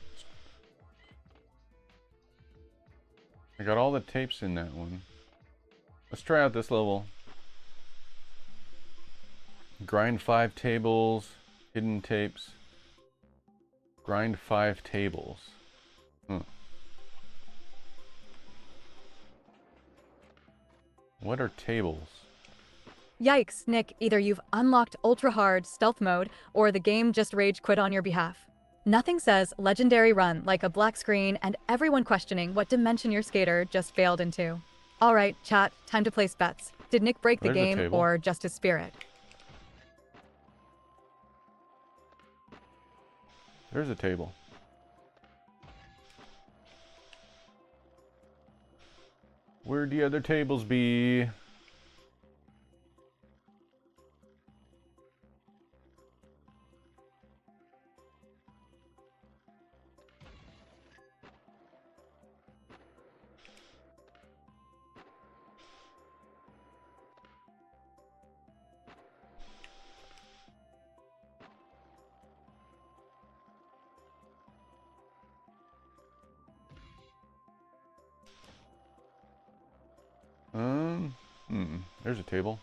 I got all the tapes in that one. Let's try out this level. Grind 5 tables. Hidden tapes. Grind 5 tables. What are tables? Yikes, Nick, either you've unlocked ultra hard stealth mode or the game just rage quit on your behalf. Nothing says legendary run like a black screen and everyone questioning what dimension your skater just failed into. Alright, chat, time to place bets. Did Nick break the game or just his spirit? There's a table. Where'd the other tables be? There's a table.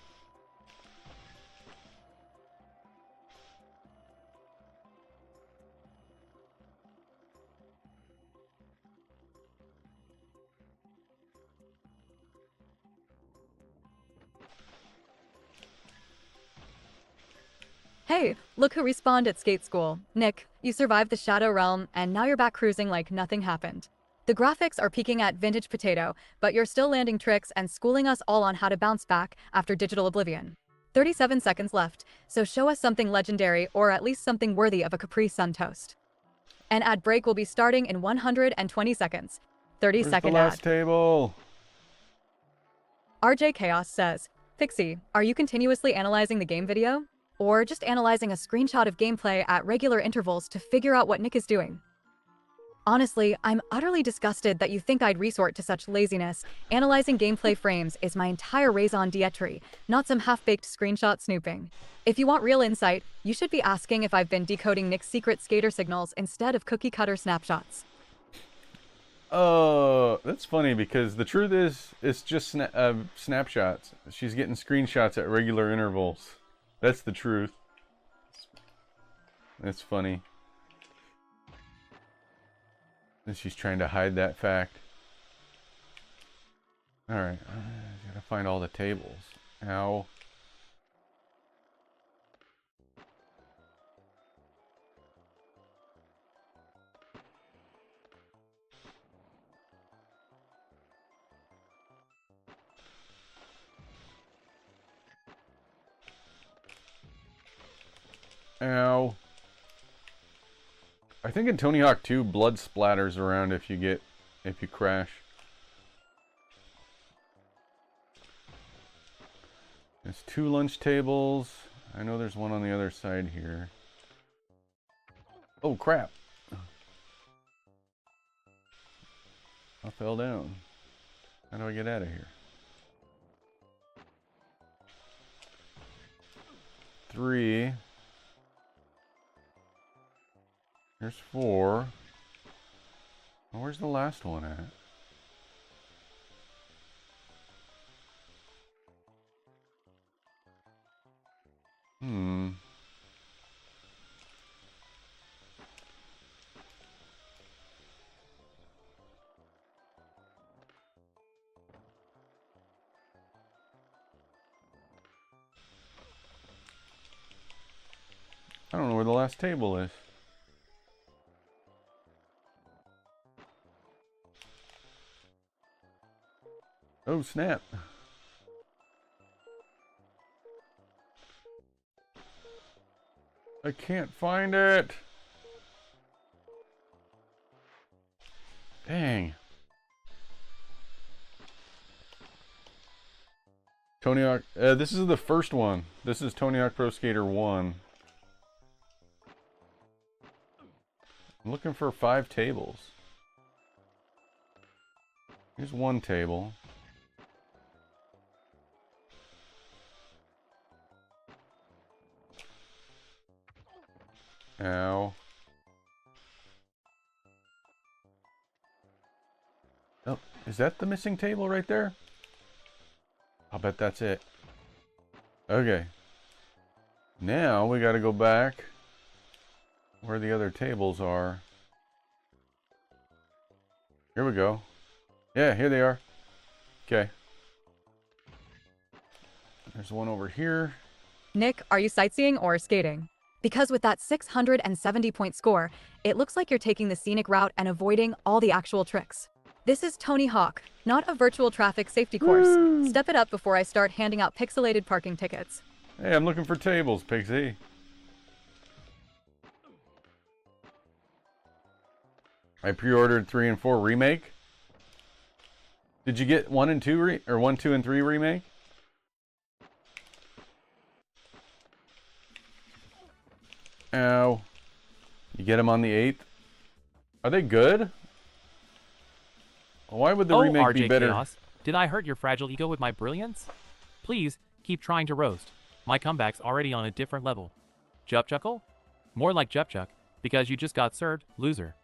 Hey, look who respawned at skate school. Nick, you survived the Shadow Realm and now you're back cruising like nothing happened. The graphics are peaking at vintage potato, but you're still landing tricks and schooling us all on how to bounce back after digital oblivion. 37 seconds left, so show us something legendary or at least something worthy of a Capri Sun toast. An ad break will be starting in 120 seconds. 30-second the last ad. Table. RJ Chaos says, Pixie, are you continuously analyzing the game video? Or just analyzing a screenshot of gameplay at regular intervals to figure out what Nick is doing? Honestly, I'm utterly disgusted that you think I'd resort to such laziness. Analyzing gameplay frames is my entire raison d'etre, not some half-baked screenshot snooping. If you want real insight, you should be asking if I've been decoding Nick's secret skater signals instead of cookie-cutter snapshots. Oh, that's funny because the truth is, it's just snapshots. She's getting screenshots at regular intervals. That's the truth. That's funny. And she's trying to hide that fact. Alright, I gotta find all the tables. Ow. Ow. I think in Tony Hawk 2, blood splatters around if you crash. There's 2 lunch tables. I know there's one on the other side here. Oh crap. I fell down. How do I get out of here? 3. Here's 4. Well, where's the last one at? I don't know where the last table is. Oh, snap. I can't find it. Dang. Tony Hawk. This is the first one. This is Tony Hawk Pro Skater 1. I'm looking for 5 tables. Here's 1 table. Ow. Oh, is that the missing table right there? I'll bet that's it. Okay. Now we gotta go back where the other tables are. Here we go. Yeah, here they are. Okay. There's one over here. Nick, are you sightseeing or skating? Because with that 670-point score, it looks like you're taking the scenic route and avoiding all the actual tricks. This is Tony Hawk, not a virtual traffic safety course. Step it up before I start handing out pixelated parking tickets. Hey, I'm looking for tables, Pixie. I pre-ordered 3 and 4 remake. Did you get 1 and 2 or 1, 2, and 3 remake? Ow. You get them on the 8th? Are they good? Why would the remake RJ be better? Chaos, did I hurt your fragile ego with my brilliance? Please, keep trying to roast. My comeback's already on a different level. Jup Chuckle? More like Jup Chuck, because you just got served, loser.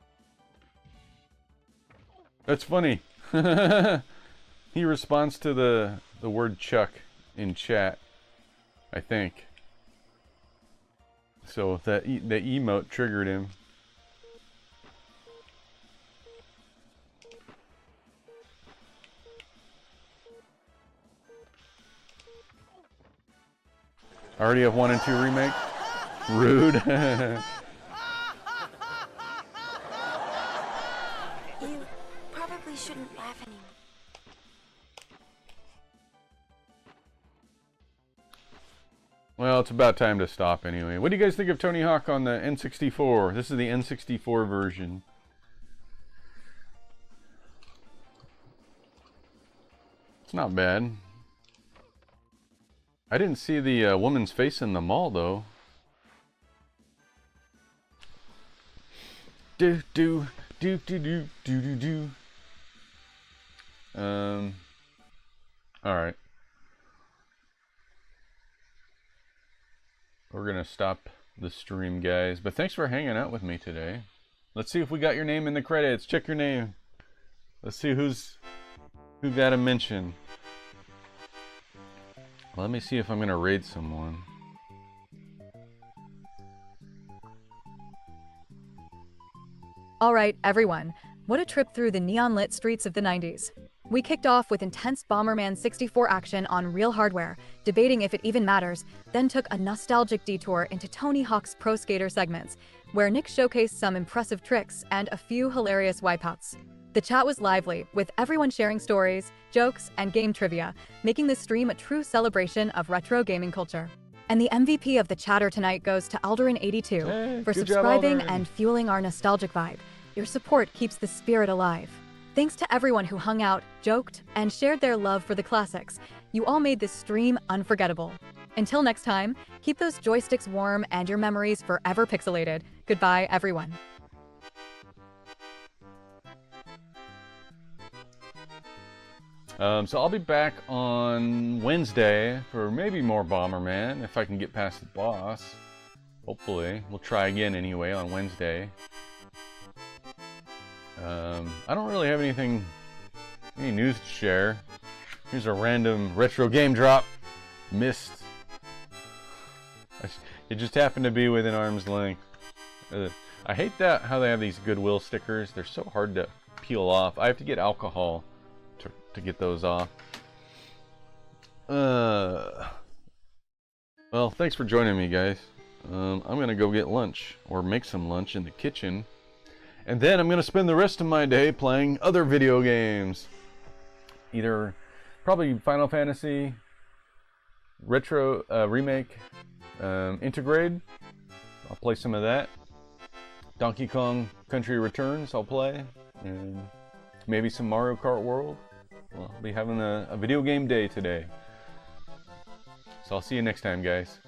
That's funny. He responds to the word Chuck in chat, I think. So that the emote triggered him. I already have 1 and 2 remake. Rude. You probably shouldn't laugh anymore. Well, it's about time to stop anyway. What do you guys think of Tony Hawk on the N64? This is the N64 version. It's not bad. I didn't see the woman's face in the mall, though. Do do do do do do do do. All right. We're gonna stop the stream, guys. But thanks for hanging out with me today. Let's see if we got your name in the credits. Check your name. Let's see who got a mention. Let me see if I'm gonna raid someone. All right, everyone. What a trip through the neon-lit streets of the 90s. We kicked off with intense Bomberman 64 action on real hardware, debating if it even matters, then took a nostalgic detour into Tony Hawk's Pro Skater segments, where Nick showcased some impressive tricks and a few hilarious wipeouts. The chat was lively, with everyone sharing stories, jokes, and game trivia, making this stream a true celebration of retro gaming culture. And the MVP of the chatter tonight goes to Alderin82 Hey, for good job, subscribing Alderin. and fueling our nostalgic vibe. Your support keeps the spirit alive. Thanks to everyone who hung out, joked, and shared their love for the classics. You all made this stream unforgettable. Until next time, keep those joysticks warm and your memories forever pixelated. Goodbye, everyone. So I'll be back on Wednesday for maybe more Bomberman, if I can get past the boss. Hopefully. We'll try again anyway on Wednesday. I don't really have any news to share. Here's a random retro game drop. Missed. It just happened to be within arm's length. I hate how they have these Goodwill stickers. They're so hard to peel off. I have to get alcohol to get those off. Well, thanks for joining me, guys. I'm gonna go get lunch, or make some lunch in the kitchen. And then I'm gonna spend the rest of my day playing other video games. Either probably Final Fantasy Retro Remake Intergrade. I'll play some of that. Donkey Kong Country Returns I'll play. And maybe some Mario Kart World. Well, I'll be having a video game day today. So I'll see you next time, guys.